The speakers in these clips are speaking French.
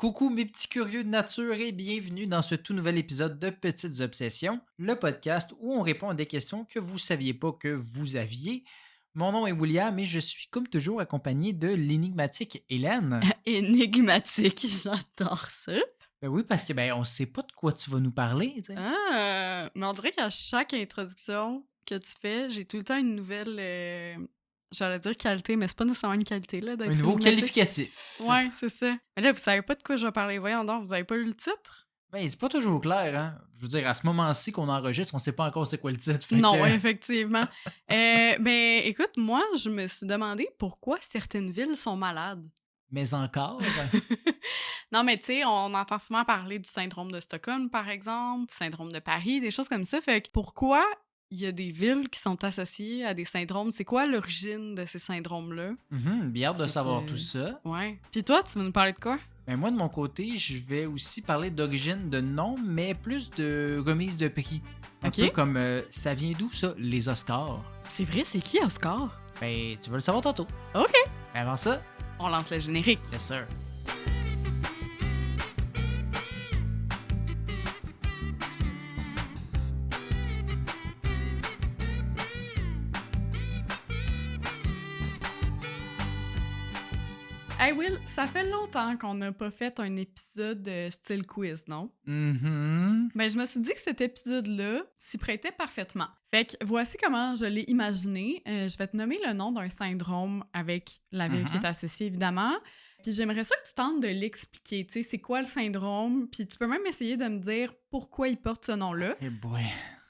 Coucou mes petits curieux de nature et bienvenue dans ce tout nouvel épisode de Petites Obsessions, le podcast où on répond à des questions que vous ne saviez pas que vous aviez. Mon nom est William et je suis comme toujours accompagné de l'énigmatique Hélène. Énigmatique, j'adore ça. Ben oui, parce que on sait pas de quoi tu vas nous parler. Tu sais. Mais on dirait qu'à chaque introduction que tu fais, j'ai tout le temps une nouvelle, j'allais dire qualité, mais c'est pas nécessairement une qualité, là, d'être Un nouveau énigmatique. qualificatif. Ouais, c'est ça. Mais là, vous savez pas de quoi je vais parler. Voyons donc, vous avez pas lu le titre? Ben, c'est pas toujours clair, hein. Je veux dire, à ce moment-ci qu'on enregistre, on sait pas encore c'est quoi le titre. Fait Non, que- effectivement. Ben, écoute, moi, je me suis demandé pourquoi certaines villes sont malades. Mais encore. Non, mais tu sais, on entend souvent parler du syndrome de Stockholm, par exemple, du syndrome de Paris, des choses comme ça. Fait que pourquoi il y a des villes qui sont associées à des syndromes? C'est quoi l'origine de ces syndromes-là? Bien hâte de Fait savoir que- tout ça. Ouais. Puis toi, tu veux nous parler de quoi? Ben moi, de mon côté, je vais aussi parler d'origine de nom, mais plus de remise de prix. Un Ok. peu comme ça vient d'où ça, les Oscars? C'est vrai, c'est qui Oscar? Ben, tu vas le savoir tantôt. Ok. Avant ça, On lance le générique. yes sir. Hey Will, ça fait longtemps qu'on n'a pas fait un épisode style quiz, non? Mhm. Ben, je me suis dit que cet épisode-là s'y prêtait parfaitement. Fait que voici comment je l'ai imaginé. Je vais te nommer le nom d'un syndrome avec la ville qui est associée, évidemment. Puis j'aimerais ça que tu tentes de l'expliquer. Tu sais, c'est quoi le syndrome? Puis tu peux même essayer de me dire pourquoi il porte ce nom-là. Eh boy.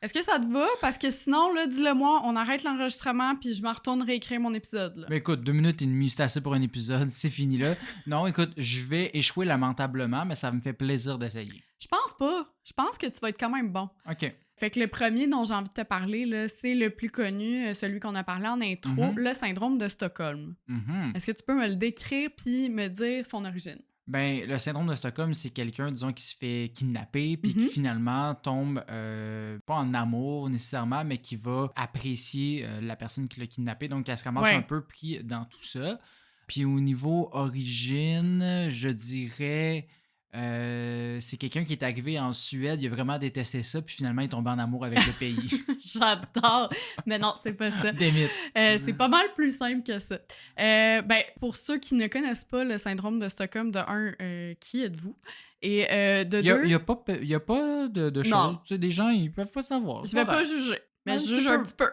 Est-ce que ça te va? Parce que sinon, là, dis-le-moi, on arrête l'enregistrement puis je m'en retourne réécrire mon épisode. Là. Ben écoute, 2 minutes et demie, c'est assez pour un épisode, c'est fini là. Non, écoute, je vais échouer lamentablement, mais ça me fait plaisir d'essayer. Je pense pas. Je pense que tu vas être quand même bon. OK. Fait que le premier dont j'ai envie de te parler, là, c'est le plus connu, celui qu'on a parlé en intro, Mhm. le syndrome de Stockholm. Mhm. Est-ce que tu peux me le décrire puis me dire son origine? Ben, le syndrome de Stockholm, c'est quelqu'un, disons, qui se fait kidnapper, puis qui Mhm. finalement tombe, pas en amour nécessairement, mais qui va apprécier la personne qui l'a kidnappé. Donc, elle se ramasse Ouais. un peu pris dans tout ça. Puis au niveau origine, je dirais, c'est quelqu'un qui est arrivé en Suède, il a vraiment détesté ça, puis finalement, il est tombé en amour avec le pays. J'adore! Mais non, c'est pas ça. Des mythes. C'est pas mal plus simple que ça. Ben, pour ceux qui ne connaissent pas le syndrome de Stockholm, de un, qui êtes-vous? Et de Il deux, n'y a pas de Non. choses. Tu sais, des gens, ils peuvent pas savoir. je c'est vais grave. pas juger, mais Un je petit juge un peu. petit peu.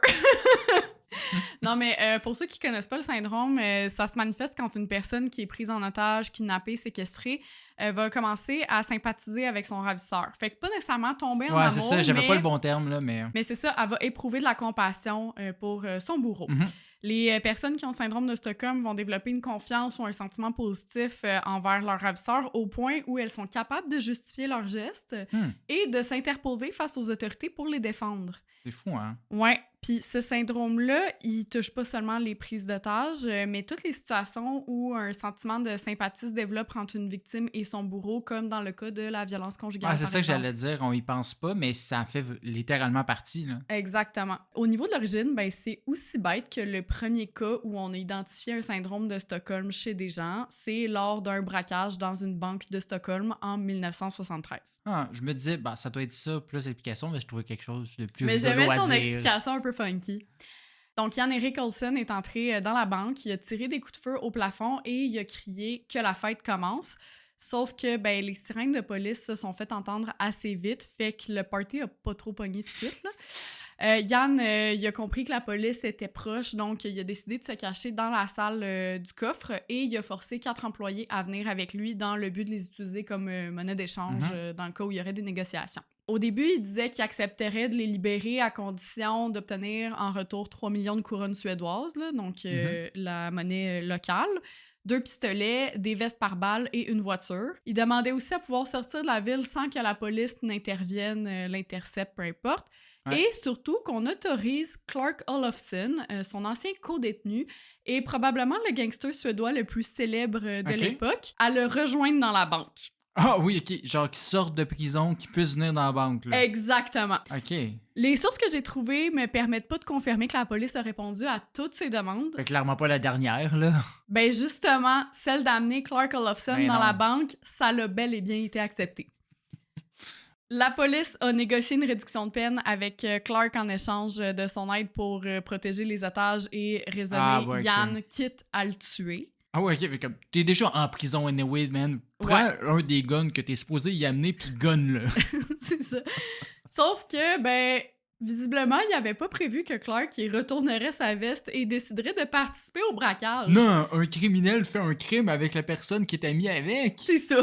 Non, mais pour ceux qui connaissent pas le syndrome, ça se manifeste quand une personne qui est prise en otage, kidnappée, séquestrée, va commencer à sympathiser avec son ravisseur. Fait que pas nécessairement tomber en Ouais, amour, c'est ça, j'avais mais... pas le bon terme, là, mais... Mais c'est ça, elle va éprouver de la compassion pour son bourreau. Mhm. Les personnes qui ont le syndrome de Stockholm vont développer une confiance ou un sentiment positif envers leur ravisseur au point où elles sont capables de justifier leurs gestes et de s'interposer face aux autorités pour les défendre. C'est fou, hein? Ouais, puis ce syndrome-là, il touche pas seulement les prises d'otages, mais toutes les situations où un sentiment de sympathie se développe entre une victime et son bourreau, comme dans le cas de la violence conjugale. Ouais, c'est par ça que exemple. j'allais dire, on y pense pas, mais ça en fait littéralement partie, là. Exactement. Au niveau de l'origine, ben, c'est aussi bête que le premier cas où on a identifié un syndrome de Stockholm chez des gens, c'est lors d'un braquage dans une banque de Stockholm en 1973. Ah, je me disais, bah, ça doit être ça, plus l'explication, mais je trouvais quelque chose de plus Mais rigolo j'aimais à ton dire. explication un peu funky. Donc, Jan-Erik Olsen est entré dans la banque, il a tiré des coups de feu au plafond et il a crié que la fête commence. Sauf que ben, les sirènes de police se sont fait entendre assez vite, fait que le party a pas trop pogné tout de suite. Là. Yann, il a compris que la police était proche, donc il a décidé de se cacher dans la salle du coffre et il a forcé 4 employés à venir avec lui dans le but de les utiliser comme monnaie d'échange dans le cas où il y aurait des négociations. Au début, il disait qu'il accepterait de les libérer à condition d'obtenir en retour 3 millions de couronnes suédoises, là, donc la monnaie locale. 2 pistolets, des vestes par balles et une voiture. Il demandait aussi à pouvoir sortir de la ville sans que la police n'intervienne, l'intercepte, peu importe. Ouais. Et surtout qu'on autorise Clark Olofsson, son ancien co-détenu, et probablement le gangster suédois le plus célèbre de Ok. l'époque, à le rejoindre dans la banque. Ah oui, OK. Genre qui sortent de prison, qui puissent venir dans la banque, là. Exactement. OK. Les sources que j'ai trouvées me permettent pas de confirmer que la police a répondu à toutes ces demandes. Fait clairement pas la dernière, là. Ben justement, celle d'amener Clark Olofsson Ben dans non. la banque, ça l'a bel et bien été accepté. La police a négocié une réduction de peine avec Clark en échange de son aide pour protéger les otages et raisonner ouais, OK. Yann, quitte à le tuer. Ah ouais, OK. Fait comme, t'es déjà en prison anyway, man. Prends un des guns que t'es supposé y amener, pis gun-le. C'est ça. Sauf que, ben, visiblement, il avait pas prévu que Clark il retournerait sa veste et déciderait de participer au braquage. Non, un criminel fait un crime avec la personne qui est amie avec. C'est ça.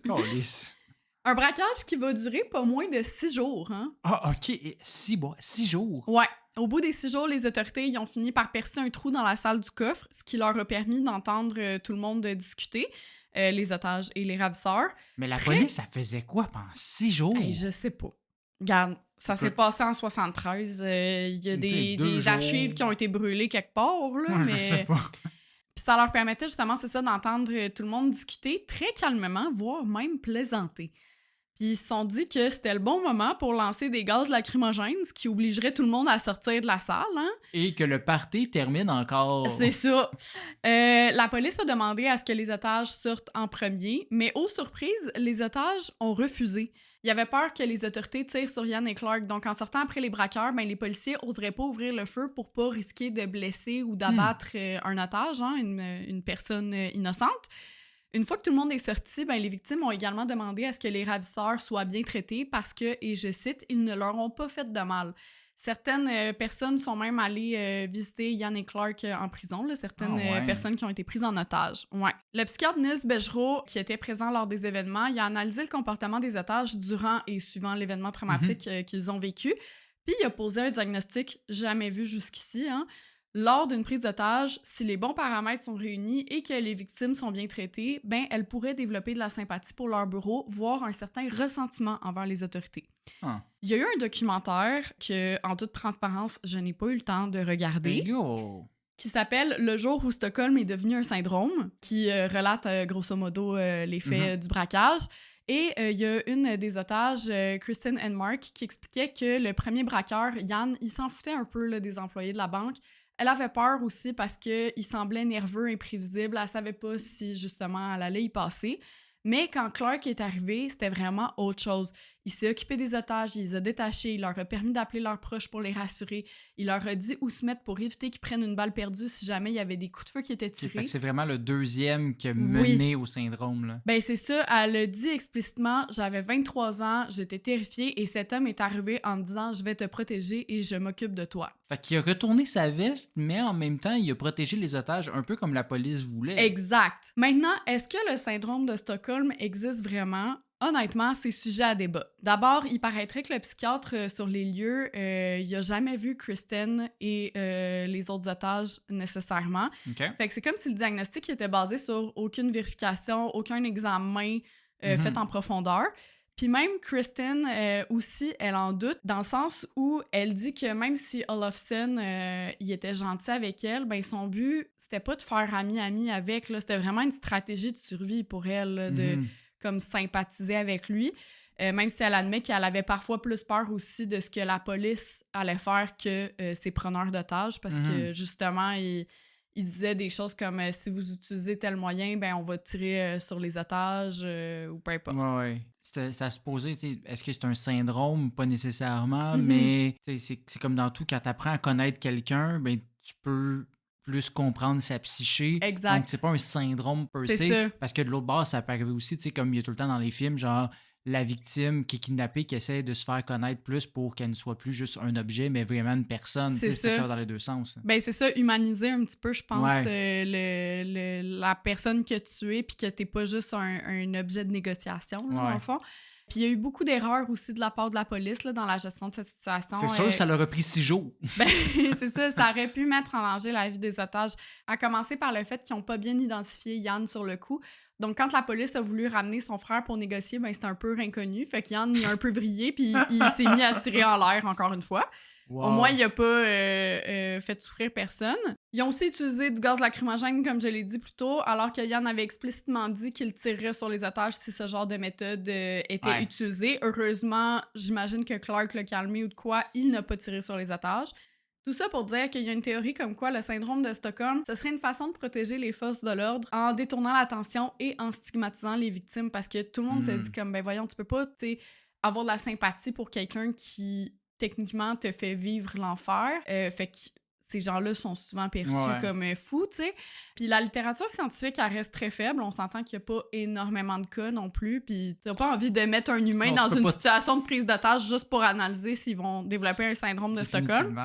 Calisse. Un braquage qui va durer pas moins de 6 jours, hein? Ah, OK. 6 jours. Ouais. Au bout des 6 jours, les autorités ils ont fini par percer un trou dans la salle du coffre, ce qui leur a permis d'entendre tout le monde discuter, les otages et les ravisseurs. Mais la police, ça faisait quoi pendant 6 jours? Hey, je sais pas. Regarde, ça s'est Écoute. passé en 73. Il y a Ok, des 2 jours. archives qui ont été brûlées quelque part, là, Ouais, mais... je sais pas. Puis ça leur permettait justement, c'est ça, d'entendre tout le monde discuter très calmement, voire même plaisanter. Puis ils se sont dit que c'était le bon moment pour lancer des gaz lacrymogènes, ce qui obligerait tout le monde à sortir de la salle, hein? Et que le party termine encore. C'est ça. La police a demandé à ce que les otages sortent en premier, mais aux surprises, les otages ont refusé. Il y avait peur que les autorités tirent sur Yann et Clark, donc en sortant après les braqueurs, ben, les policiers oseraient pas ouvrir le feu pour pas risquer de blesser ou d'abattre un otage, hein, une personne innocente. Une fois que tout le monde est sorti, ben, les victimes ont également demandé à ce que les ravisseurs soient bien traités parce que, et je cite, ils ne leur ont pas fait de mal. Certaines personnes sont même allées visiter Yann et Clark en prison, là, certaines personnes qui ont été prises en otage. Ouais. Le psychiatre Nils Bejereau, qui était présent lors des événements, il a analysé le comportement des otages durant et suivant l'événement traumatique qu'ils ont vécu, puis il a posé un diagnostic jamais vu jusqu'ici, hein. Lors d'une prise d'otage, si les bons paramètres sont réunis et que les victimes sont bien traitées, ben elles pourraient développer de la sympathie pour leur bourreau, voire un certain ressentiment envers les autorités. Ah. Il y a eu un documentaire que, en toute transparence, je n'ai pas eu le temps de regarder, qui s'appelle « Le jour où Stockholm est devenu un syndrome », qui relate grosso modo les faits du braquage. Et il y a une des otages, Kristen Enmark, qui expliquait que le premier braqueur, Yann, il s'en foutait un peu là, des employés de la banque. Elle avait peur aussi parce qu'il semblait nerveux, imprévisible. Elle savait pas si, justement, elle allait y passer. Mais quand Clark est arrivé, c'était vraiment autre chose. Il s'est occupé des otages, il les a détachés, il leur a permis d'appeler leurs proches pour les rassurer. Il leur a dit où se mettre pour éviter qu'ils prennent une balle perdue si jamais il y avait des coups de feu qui étaient tirés. Fait que c'est vraiment le deuxième qui a mené au syndrome, là. Ben c'est ça, elle a dit explicitement « J'avais 23 ans, j'étais terrifiée et cet homme est arrivé en me disant « Je vais te protéger et je m'occupe de toi ». Fait qu'il a retourné sa veste, mais en même temps, il a protégé les otages un peu comme la police voulait. Exact. Maintenant, est-ce que le syndrome de Stockholm existe vraiment? Honnêtement, c'est sujet à débat. D'abord, il paraîtrait que le psychiatre sur les lieux, il a jamais vu Kristen et les autres otages nécessairement. Okay. Fait que c'est comme si le diagnostic était basé sur aucune vérification, aucun examen fait en profondeur. Puis même Kristen aussi, elle en doute, dans le sens où elle dit que même si Olofsson, il était gentil avec elle, ben son but, c'était pas de faire ami-ami avec, là, c'était vraiment une stratégie de survie pour elle, là, de comme sympathiser avec lui, même si elle admet qu'elle avait parfois plus peur aussi de ce que la police allait faire que ses preneurs d'otages, parce que justement, il disait des choses comme si vous utilisez tel moyen, ben on va tirer sur les otages ou peu importe. Ouais. C'était à se poser, est-ce que c'est un syndrome? Pas nécessairement, mais c'est comme dans tout, quand tu apprends à connaître quelqu'un, ben tu peux plus comprendre sa psyché. Exact. Donc, c'est pas un syndrome per se. Parce que de l'autre bord, ça peut arriver aussi, comme il y a tout le temps dans les films, genre la victime qui est kidnappée, qui essaie de se faire connaître plus pour qu'elle ne soit plus juste un objet, mais vraiment une personne. C'est ça dans les deux sens. Ben c'est ça, humaniser un petit peu, je pense, la personne que tu es, puis que t'es pas juste un objet de négociation, là, dans le fond. Puis il y a eu beaucoup d'erreurs aussi de la part de la police là, dans la gestion de cette situation. C'est sûr que ça leur a pris 6 jours. Ben, c'est ça aurait pu mettre en danger la vie des otages, à commencer par le fait qu'ils n'ont pas bien identifié Yann sur le coup. Donc, quand la police a voulu ramener son frère pour négocier, ben c'était un peu inconnu. Fait que Yann, il a un peu vrillé, puis il s'est mis à tirer en l'air encore une fois. Wow. Au moins, il n'a pas fait souffrir personne. Ils ont aussi utilisé du gaz lacrymogène, comme je l'ai dit plus tôt, alors que Yann avait explicitement dit qu'il tirerait sur les otages si ce genre de méthode était utilisée. Heureusement, j'imagine que Clark l'a calmé ou de quoi, il n'a pas tiré sur les otages. Tout ça pour dire qu'il y a une théorie comme quoi le syndrome de Stockholm, ce serait une façon de protéger les forces de l'ordre en détournant l'attention et en stigmatisant les victimes, parce que tout le monde se dit comme, ben voyons, tu peux pas, tu sais, avoir de la sympathie pour quelqu'un qui, techniquement, te fait vivre l'enfer. Fait que ces gens-là sont souvent perçus comme fous, tu sais. Puis la littérature scientifique, elle reste très faible. On s'entend qu'il n'y a pas énormément de cas non plus. Puis t'as pas envie de mettre un humain dans une situation de prise d'otage juste pour analyser s'ils vont développer un syndrome de Stockholm.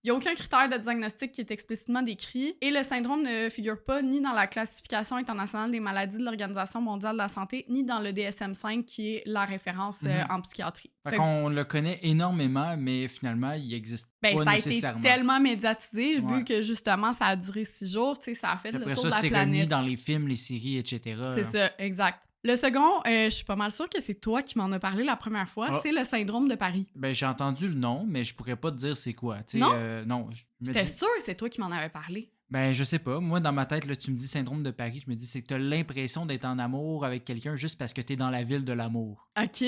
Il n'y a aucun critère de diagnostic qui est explicitement décrit et le syndrome ne figure pas ni dans la classification internationale des maladies de l'Organisation mondiale de la santé, ni dans le DSM-5 qui est la référence en psychiatrie. Fait qu'on le connaît énormément, mais finalement, il existe pas nécessairement. Ça a été tellement médiatisé, vu que justement, ça a duré 6 jours, tu sais, ça a fait le tour de la planète. Après ça, c'est remis dans les films, les séries, etc. C'est ça, exact. Le second, je suis pas mal sûre que c'est toi qui m'en as parlé la première fois, c'est le syndrome de Paris. Ben, j'ai entendu le nom, mais je pourrais pas te dire c'est quoi. Non? Non. J'étais sûre que c'est toi qui m'en avais parlé. Ben, je sais pas. Moi, dans ma tête, là, tu me dis syndrome de Paris, je me dis c'est que t'as l'impression d'être en amour avec quelqu'un juste parce que t'es dans la ville de l'amour. OK.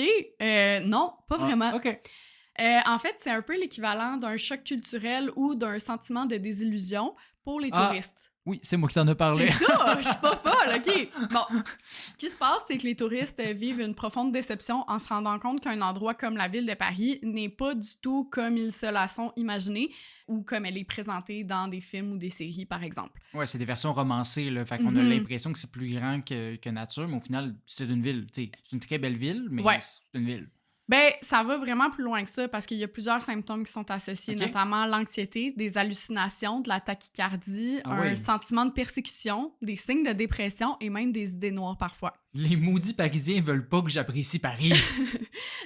Non, pas vraiment. OK. En fait, c'est un peu l'équivalent d'un choc culturel ou d'un sentiment de désillusion pour les touristes. Oui, c'est moi qui t'en ai parlé. C'est ça, je suis pas folle, OK. Bon, ce qui se passe, c'est que les touristes vivent une profonde déception en se rendant compte qu'un endroit comme la ville de Paris n'est pas du tout comme ils se la sont imaginés ou comme elle est présentée dans des films ou des séries, par exemple. Ouais, c'est des versions romancées, là. Fait qu'on a l'impression que c'est plus grand que nature, mais au final, c'est une ville. T'sais, c'est une très belle ville, mais c'est une ville. Ben, ça va vraiment plus loin que ça parce qu'il y a plusieurs symptômes qui sont associés, notamment l'anxiété, des hallucinations, de la tachycardie, un sentiment de persécution, des signes de dépression et même des idées noires parfois. Les maudits Parisiens veulent pas que j'apprécie Paris.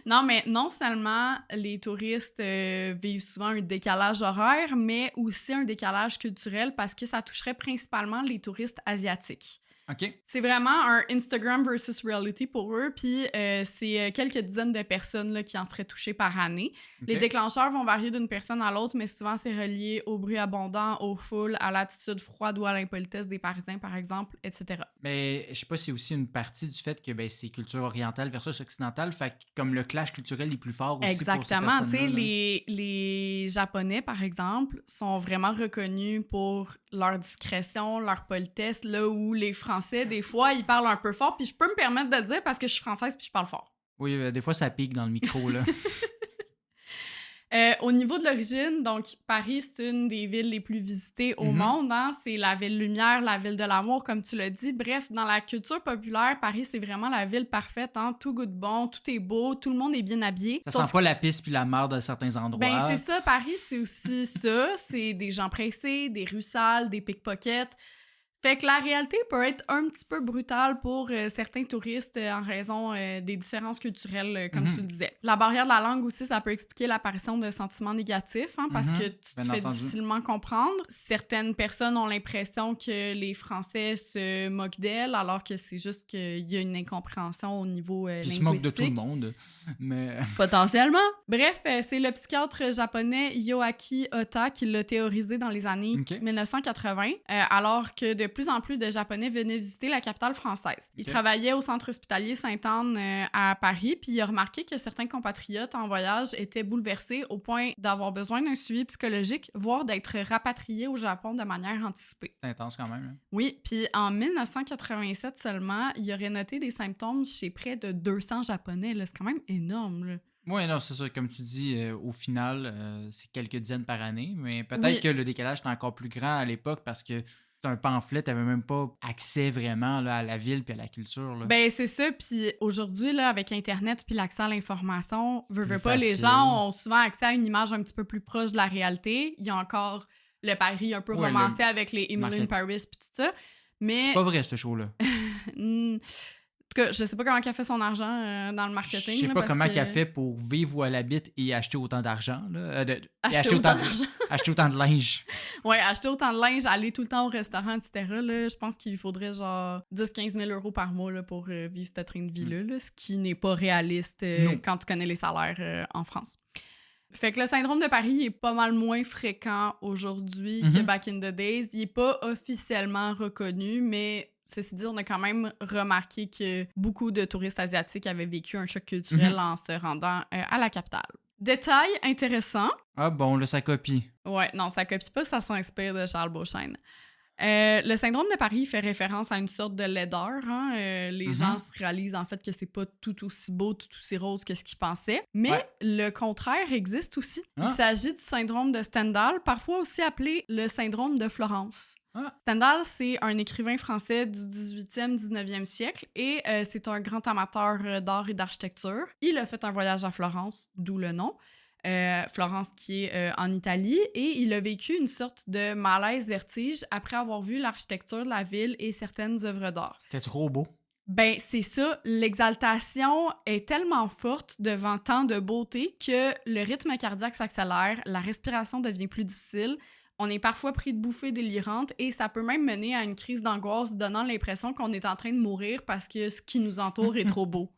Non, mais non seulement les touristes vivent souvent un décalage horaire, mais aussi un décalage culturel parce que ça toucherait principalement les touristes asiatiques. OK. C'est vraiment un Instagram versus reality pour eux, puis c'est quelques dizaines de personnes là, qui en seraient touchées par année. Okay. Les déclencheurs vont varier d'une personne à l'autre, mais souvent c'est relié au bruit abondant, aux foules, à l'attitude froide ou à l'impolitesse des Parisiens, par exemple, etc. Mais je sais pas si c'est aussi une partie du fait que c'est culture orientale versus occidentale, fait que comme le clash culturel est plus fort aussi. Exactement, tu sais, les Japonais, par exemple, sont vraiment reconnus pour leur discrétion, leur politesse, là où les Français, des fois, ils parlent un peu fort, puis je peux me permettre de le dire parce que je suis française puis je parle fort. Oui, des fois, ça pique dans le micro, là. Au niveau de l'origine, donc, Paris, c'est une des villes les plus visitées au monde. Hein? C'est la ville lumière, la ville de l'amour, comme tu l'as dit. Bref, dans la culture populaire, Paris, c'est vraiment la ville parfaite. Hein? Tout goûte bon, tout est beau, tout le monde est bien habillé. Ça sent pas la pisse puis la merde à certains endroits. Ben, c'est ça. Paris, c'est aussi ça. C'est des gens pressés, des rues sales, des pickpockets. Fait que la réalité peut être un petit peu brutale pour certains touristes en raison des différences culturelles, comme tu le disais. La barrière de la langue aussi, ça peut expliquer l'apparition de sentiments négatifs, hein, parce que tu te fais difficilement comprendre. Certaines personnes ont l'impression que les Français se moquent d'elles, alors que c'est juste qu'il y a une incompréhension au niveau linguistique. Ils se moquent de tout le monde, mais... Potentiellement. Bref, c'est le psychiatre japonais Yoaki Ota qui l'a théorisé dans les années 1980, alors que de plus en plus de Japonais venaient visiter la capitale française. Il travaillait au centre hospitalier Sainte-Anne à Paris, puis il a remarqué que certains compatriotes en voyage étaient bouleversés au point d'avoir besoin d'un suivi psychologique, voire d'être rapatriés au Japon de manière anticipée. C'est intense quand même. Hein? Oui, puis en 1987 seulement, il aurait noté des symptômes chez près de 200 Japonais. Là. C'est quand même énorme, là. Oui, non, c'est ça. Comme tu dis, au final, c'est quelques dizaines par année, mais peut-être que le décalage était encore plus grand à l'époque parce que un pamphlet, t'avais même pas accès vraiment là, à la ville puis à la culture. Là. Ben, c'est ça. Puis aujourd'hui, là, avec Internet puis l'accès à l'information, veux pas, les gens ont souvent accès à une image un petit peu plus proche de la réalité. Il y a encore le Paris un peu romancé avec les Emily in Paris puis tout ça. Mais... C'est pas vrai, ce show-là. En tout cas, je sais pas comment elle fait son argent dans le marketing. Je sais pas comment elle fait pour vivre où elle habite et acheter autant d'argent. Acheter autant de linge. Ouais, acheter autant de linge, aller tout le temps au restaurant, etc. Là, je pense qu'il faudrait genre 10-15 000 € par mois là, pour vivre ce train de vie-là, ce qui n'est pas réaliste quand tu connais les salaires en France. Fait que le syndrome de Paris est pas mal moins fréquent aujourd'hui que back in the days. Il est pas officiellement reconnu, mais ceci dit, on a quand même remarqué que beaucoup de touristes asiatiques avaient vécu un choc culturel en se rendant à la capitale. Détail intéressant. Ah bon, là, ça copie. Ouais, non, ça copie pas, ça s'inspire de Charles Beauchesne. Le syndrome de Paris fait référence à une sorte de laideur. Les gens se réalisent en fait que c'est pas tout aussi beau, tout aussi rose que ce qu'ils pensaient. Mais le contraire existe aussi. Il s'agit du syndrome de Stendhal, parfois aussi appelé le syndrome de Florence. Stendhal, c'est un écrivain français du 18e, 19e siècle et c'est un grand amateur d'art et d'architecture. Il a fait un voyage à Florence, d'où le nom. Florence qui est en Italie, et il a vécu une sorte de malaise-vertige après avoir vu l'architecture de la ville et certaines œuvres d'art. C'était trop beau. Ben, c'est ça. L'exaltation est tellement forte devant tant de beauté que le rythme cardiaque s'accélère, la respiration devient plus difficile, on est parfois pris de bouffées délirantes et ça peut même mener à une crise d'angoisse donnant l'impression qu'on est en train de mourir parce que ce qui nous entoure est trop beau.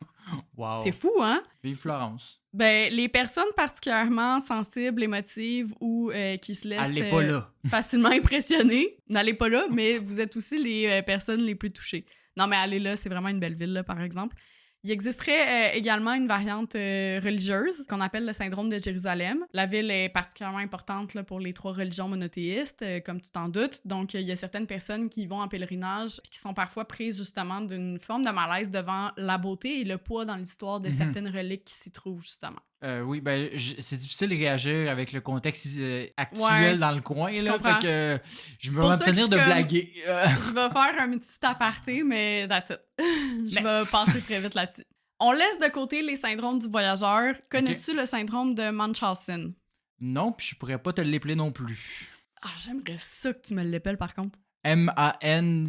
Wow. C'est fou, hein? Vive Florence. Ben, les personnes particulièrement sensibles, émotives ou qui se laissent pas là. facilement impressionner, n'allez pas là, mais vous êtes aussi les personnes les plus touchées. Non, mais allez là, c'est vraiment une belle ville, là, par exemple. Il existerait également une variante religieuse qu'on appelle le syndrome de Jérusalem. La ville est particulièrement importante là, pour les 3 religions monothéistes, comme tu t'en doutes. Donc, il y a certaines personnes qui vont en pèlerinage et qui sont parfois prises justement d'une forme de malaise devant la beauté et le poids dans l'histoire de certaines reliques qui s'y trouvent justement. Oui, ben c'est difficile de réagir avec le contexte actuel dans le coin, là, fait que je vais m'abstenir de blaguer. Je vais faire un petit aparté, mais that's it. Je vais passer très vite là-dessus. On laisse de côté les syndromes du voyageur. Connais-tu le syndrome de Munchausen? Non, puis je pourrais pas te l'épeler non plus. Ah, j'aimerais ça que tu me l'épelles par contre. Manchausen.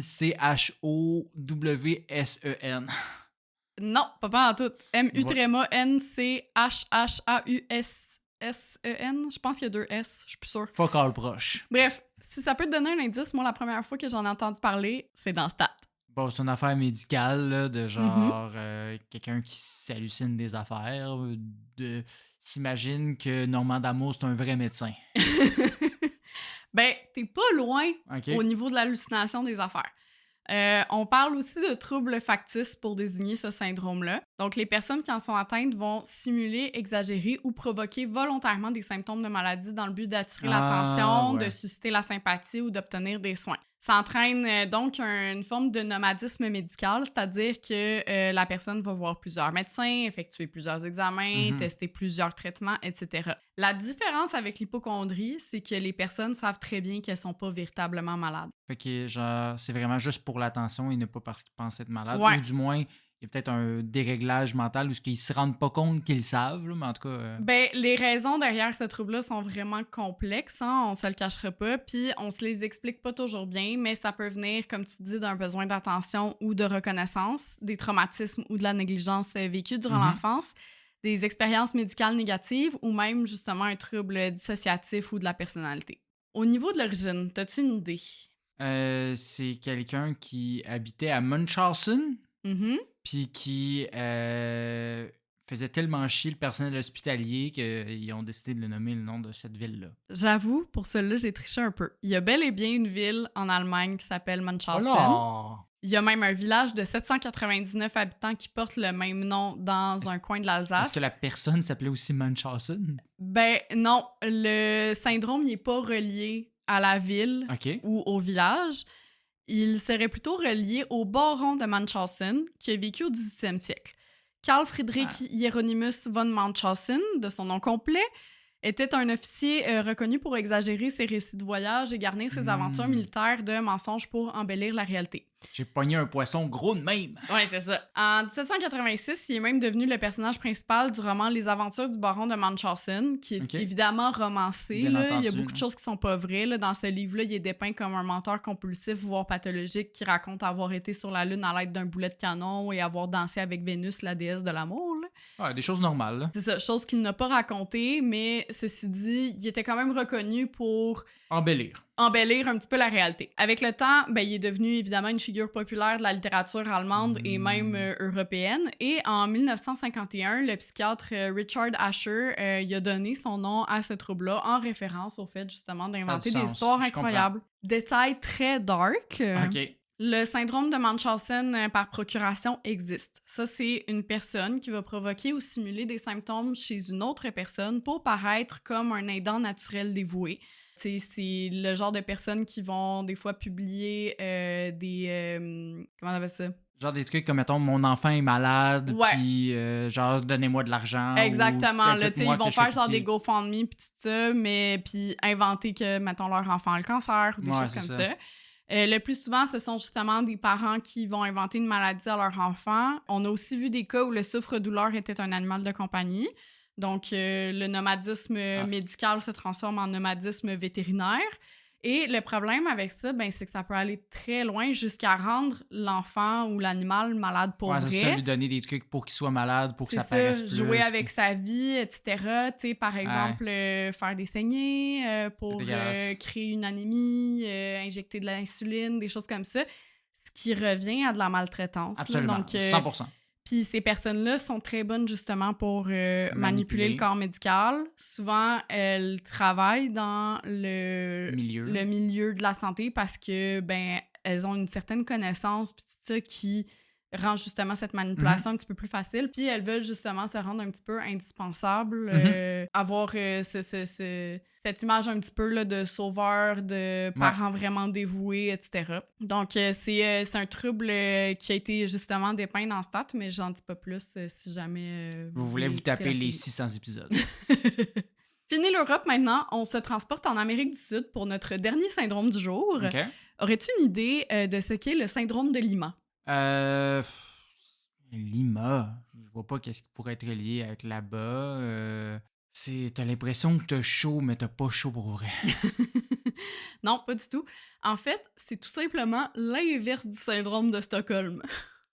Non, pas en tout. Munchausen. Je pense qu'il y a 2 S, je suis plus sûre. Fuck all proche. Bref, si ça peut te donner un indice, moi, la première fois que j'en ai entendu parler, c'est dans Stat. Bon, c'est une affaire médicale, là, de genre quelqu'un qui s'hallucine des affaires, s'imagine que Normand D'Amour, c'est un vrai médecin. Ben, t'es pas loin au niveau de l'hallucination des affaires. On parle aussi de troubles factices pour désigner ce syndrome-là. Donc, les personnes qui en sont atteintes vont simuler, exagérer ou provoquer volontairement des symptômes de maladie dans le but d'attirer l'attention, de susciter la sympathie ou d'obtenir des soins. Ça entraîne donc une forme de nomadisme médical, c'est-à-dire que la personne va voir plusieurs médecins, effectuer plusieurs examens, tester plusieurs traitements, etc. La différence avec l'hypocondrie, c'est que les personnes savent très bien qu'elles sont pas véritablement malades. Fait que genre, c'est vraiment juste pour l'attention et non pas parce qu'ils pensent être malades. Ouais. Ou du moins, il y a peut-être un déréglage mental où ils se rendent pas compte qu'ils le savent, là, mais en tout cas... Ben, les raisons derrière ce trouble-là sont vraiment complexes, hein, on se le cachera pas, puis on se les explique pas toujours bien, mais ça peut venir, comme tu dis, d'un besoin d'attention ou de reconnaissance, des traumatismes ou de la négligence vécue durant l'enfance, des expériences médicales négatives ou même, justement, un trouble dissociatif ou de la personnalité. Au niveau de l'origine, t'as-tu une idée? C'est quelqu'un qui habitait à Munchausen, puis qui faisait tellement chier le personnel hospitalier qu'ils ont décidé de le nommer le nom de cette ville-là. J'avoue, pour celui-là, j'ai triché un peu. Il y a bel et bien une ville en Allemagne qui s'appelle Munchausen. Oh il y a même un village de 799 habitants qui porte le même nom dans un coin de l'Alsace. Est-ce que la personne s'appelait aussi Munchausen? Ben non, le syndrome n'est pas relié à la ville ou au village. Il serait plutôt relié au baron de Munchausen qui a vécu au 18e siècle. Carl Friedrich Hieronymus von Munchausen, de son nom complet, était un officier reconnu pour exagérer ses récits de voyage et garnir ses aventures militaires de mensonges pour embellir la réalité. J'ai pogné un poisson gros de même. Ouais, c'est ça. En 1786, il est même devenu le personnage principal du roman Les aventures du baron de Munchausen, qui est évidemment romancé. Là. Il y a beaucoup de choses qui sont pas vraies. Là. Dans ce livre-là, il est dépeint comme un menteur compulsif, voire pathologique, qui raconte avoir été sur la Lune à l'aide d'un boulet de canon et avoir dansé avec Vénus, la déesse de l'amour. Là. Ouais, des choses normales, là. C'est ça, chose qu'il n'a pas racontée, mais ceci dit, il était quand même reconnu pour Embellir. embellir un petit peu la réalité. Avec le temps, ben, il est devenu évidemment une figure populaire de la littérature allemande et même européenne. Et en 1951, le psychiatre Richard Asher il a donné son nom à ce trouble-là en référence au fait justement d'inventer des histoires incroyables. Détail très dark. OK. Le syndrome de Munchausen par procuration existe. Ça, c'est une personne qui va provoquer ou simuler des symptômes chez une autre personne pour paraître comme un aidant naturel dévoué. C'est le genre de personnes qui vont des fois publier comment on appelle ça? Genre des trucs comme, mettons, mon enfant est malade, Ouais. puis genre, donnez-moi de l'argent. Exactement. Ou, Là, ils vont que je faire fais genre pitié. des GoFundMe puis tout ça, mais puis inventer que, mettons, leur enfant a le cancer ou des Ouais, choses c'est comme ça. ça. Le plus souvent, ce sont justement des parents qui vont inventer une maladie à leur enfant. On a aussi vu des cas où le souffre-douleur était un animal de compagnie. Donc, le nomadisme médical se transforme en nomadisme vétérinaire. Et le problème avec ça, ben, c'est que ça peut aller très loin jusqu'à rendre l'enfant ou l'animal malade pour Ouais, vrai. c'est ça, lui donner des trucs pour qu'il soit malade, pour que ça paraisse plus. Jouer avec sa vie, etc. Tu sais, par exemple, faire des saignées pour créer une anémie, injecter de l'insuline, des choses comme ça. Ce qui revient à de la maltraitance. Absolument, là. Donc, 100%. Puis ces personnes-là sont très bonnes justement pour manipuler le corps médical. Souvent, elles travaillent dans le milieu de la santé parce que ben elles ont une certaine connaissance puis tout ça qui rend justement cette manipulation un petit peu plus facile. Puis elles veulent justement se rendre un petit peu indispensables, avoir cette image un petit peu là, de sauveur, de parents vraiment dévoués, etc. Donc, c'est un trouble qui a été justement dépeint dans Stat, mais j'en dis pas plus si jamais vous voulez vous taper les 600 épisodes. Fini l'Europe maintenant, on se transporte en Amérique du Sud pour notre dernier syndrome du jour. Okay. Aurais-tu une idée de ce qu'est le syndrome de Lima? Lima, je vois pas qu'est-ce qui pourrait être lié avec là-bas. T'as l'impression que t'as chaud, mais t'as pas chaud pour vrai. Non, pas du tout. En fait, c'est tout simplement l'inverse du syndrome de Stockholm.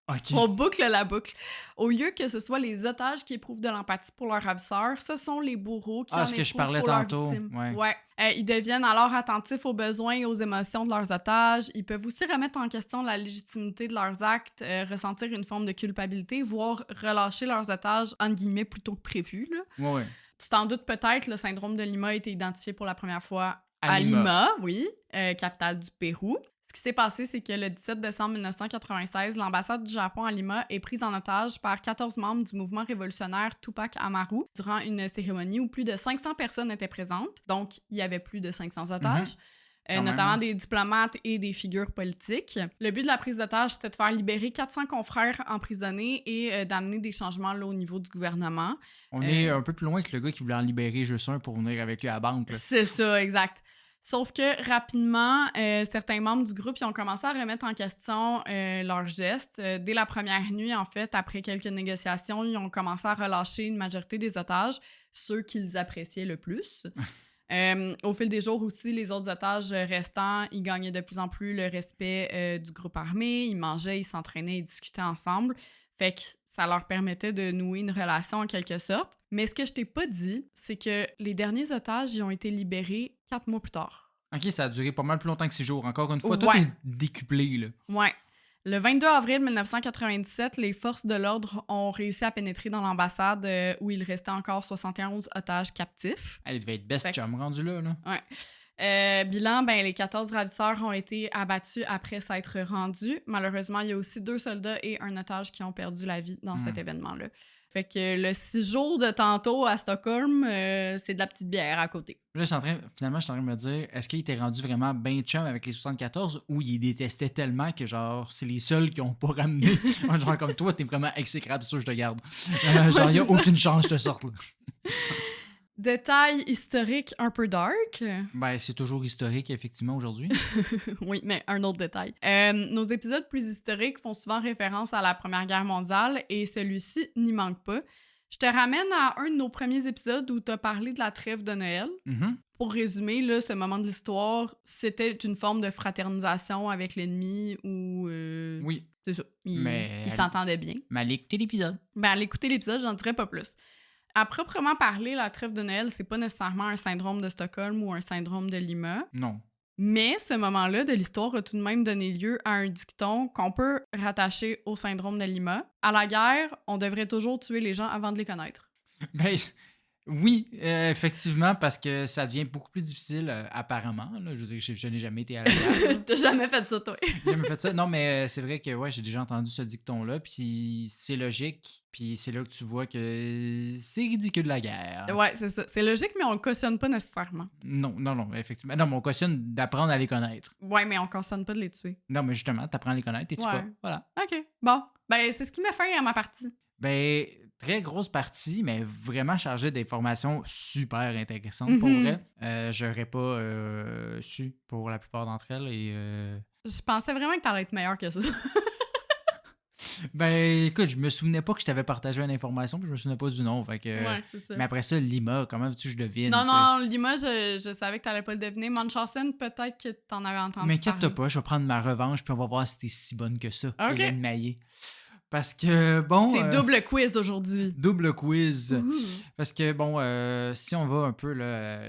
Okay. On boucle la boucle. Au lieu que ce soit les otages qui éprouvent de l'empathie pour leur ravisseur, ce sont les bourreaux qui en éprouvent pour leurs victimes. Ouais. Ils deviennent alors attentifs aux besoins et aux émotions de leurs otages. Ils peuvent aussi remettre en question la légitimité de leurs actes, ressentir une forme de culpabilité, voire relâcher leurs otages, entre guillemets, plutôt que prévu. Là. Ouais. Tu t'en doutes peut-être, le syndrome de Lima a été identifié pour la première fois à Lima, capitale du Pérou. Ce qui s'est passé, c'est que le 17 décembre 1996, l'ambassade du Japon à Lima est prise en otage par 14 membres du mouvement révolutionnaire Tupac Amaru durant une cérémonie où plus de 500 personnes étaient présentes. Donc, il y avait plus de 500 otages. Notamment des diplomates et des figures politiques. Le but de la prise d'otage, c'était de faire libérer 400 confrères emprisonnés et d'amener des changements là, au niveau du gouvernement. On est un peu plus loin que le gars qui voulait en libérer juste un pour venir avec lui à la banque. Là. C'est ça, exact. Sauf que rapidement, certains membres du groupe ils ont commencé à remettre en question leurs gestes. Dès la première nuit, en fait, après quelques négociations, ils ont commencé à relâcher une majorité des otages, ceux qu'ils appréciaient le plus. Au fil des jours aussi, les autres otages restants, ils gagnaient de plus en plus le respect du groupe armé. Ils mangeaient, ils s'entraînaient, ils discutaient ensemble. Fait que ça leur permettait de nouer une relation en quelque sorte. Mais ce que je t'ai pas dit, c'est que les derniers otages ils ont été libérés 4 mois plus tard. OK, ça a duré pas mal plus longtemps que 6 jours. Encore une fois, tout est décuplé, là. Ouais. Le 22 avril 1997, les forces de l'ordre ont réussi à pénétrer dans l'ambassade où il restait encore 71 otages captifs. Elle devait être best chum rendu là. Ouais. Bilan, les 14 ravisseurs ont été abattus après s'être rendus. Malheureusement, il y a aussi 2 soldats et un otage qui ont perdu la vie dans cet événement-là. Fait que le 6 jours de tantôt à Stockholm, c'est de la petite bière à côté. Là, finalement, je suis en train de me dire, est-ce qu'il était rendu vraiment ben chum avec les 74 ou il détestait tellement que, genre, c'est les seuls qui ont pas ramené? Genre, comme toi, t'es vraiment exécrable, sûr, je te garde. Genre, il n'y a aucune chance que je te sorte, là. Détail historique un peu dark. C'est toujours historique, effectivement, aujourd'hui. Oui, mais un autre détail. Nos épisodes plus historiques font souvent référence à la Première Guerre mondiale et celui-ci n'y manque pas. Je te ramène à un de nos premiers épisodes où tu as parlé de la trêve de Noël. Mhm. Pour résumer, là, ce moment de l'histoire, c'était une forme de fraternisation avec l'ennemi où... Oui, c'est ça. mais Ils s'entendaient bien. mais allez écouter l'épisode. Ben, à l'écouter l'épisode, j'en dirais pas plus. À proprement parler, la trêve de Noël, c'est pas nécessairement un syndrome de Stockholm ou un syndrome de Lima. Non. Mais ce moment-là de l'histoire a tout de même donné lieu à un dicton qu'on peut rattacher au syndrome de Lima. À la guerre, on devrait toujours tuer les gens avant de les connaître. Ben, oui, effectivement, parce que ça devient beaucoup plus difficile, apparemment. Là. Je veux dire, je n'ai jamais été à la guerre. T'as jamais fait ça, toi? J'ai jamais fait ça. Non, mais c'est vrai que ouais, j'ai déjà entendu ce dicton-là, puis c'est logique, puis c'est là que tu vois que c'est ridicule la guerre. Ouais, c'est ça. C'est logique, mais on le cautionne pas nécessairement. Non, effectivement. Non, mais on cautionne d'apprendre à les connaître. Ouais, mais on cautionne pas de les tuer. Non, mais justement, t'apprends à les connaître et tu Ouais. pas. Voilà. OK, bon. Ben, c'est ce qui m'a fait à ma partie. Ben, très grosse partie, mais vraiment chargée d'informations super intéressantes pour Mhm. vrai. J'aurais pas su pour la plupart d'entre elles et Je pensais vraiment que t'allais être meilleur que ça. ben écoute, je me souvenais pas que je t'avais partagé une information, puis je me souvenais pas du nom, fait que Ouais, c'est ça. mais après ça, Lima, comment veux-tu que je devine? Non, tu sais? non, Lima, je savais que t'allais pas le deviner. Munchausen, peut-être que t'en avais entendu Mais inquiète-toi parler. pas, je vais prendre ma revanche, puis on va voir si t'es si bonne que ça, Ok. Hélène Maillé. Parce que, bon... C'est double quiz aujourd'hui. double quiz. Ouh. Parce que, bon, si on va un peu là,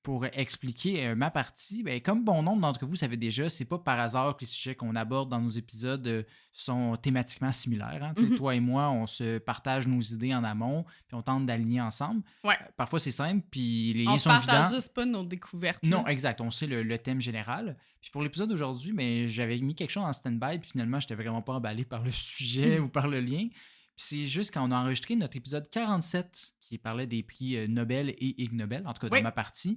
pour expliquer ma partie, ben, comme bon nombre d'entre vous savez déjà, c'est pas par hasard que les sujets qu'on aborde dans nos épisodes sont thématiquement similaires. Hein. Tu sais, Mhm. toi et moi, on se partage nos idées en amont, puis on tente d'aligner ensemble. Ouais. Parfois, c'est simple, puis les On liens se sont partage évidents. juste pas nos découvertes. Non, là. exact. On sait le thème général. Puis pour l'épisode d'aujourd'hui, ben, j'avais mis quelque chose en stand-by, puis finalement, j'étais vraiment pas emballé par le sujet ou par le lien. Puis c'est juste quand on a enregistré notre épisode 47, qui parlait des prix Nobel et Ig Nobel, en tout cas dans Oui. ma partie,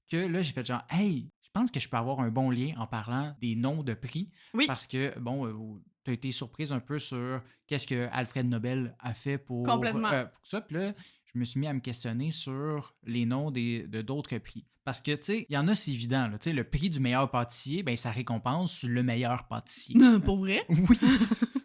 que là, j'ai fait genre, hey, je pense que je peux avoir un bon lien en parlant des noms de prix. Oui. Parce que, bon, tu as été surprise un peu sur qu'est-ce que Alfred Nobel a fait pour Complètement. pour ça. Puis là, je me suis mis à me questionner sur les noms de d'autres prix. Parce que, tu sais, il y en a, c'est évident. Là, tu sais, le prix du meilleur pâtissier, ben, ça récompense le meilleur pâtissier. Pour vrai? Oui,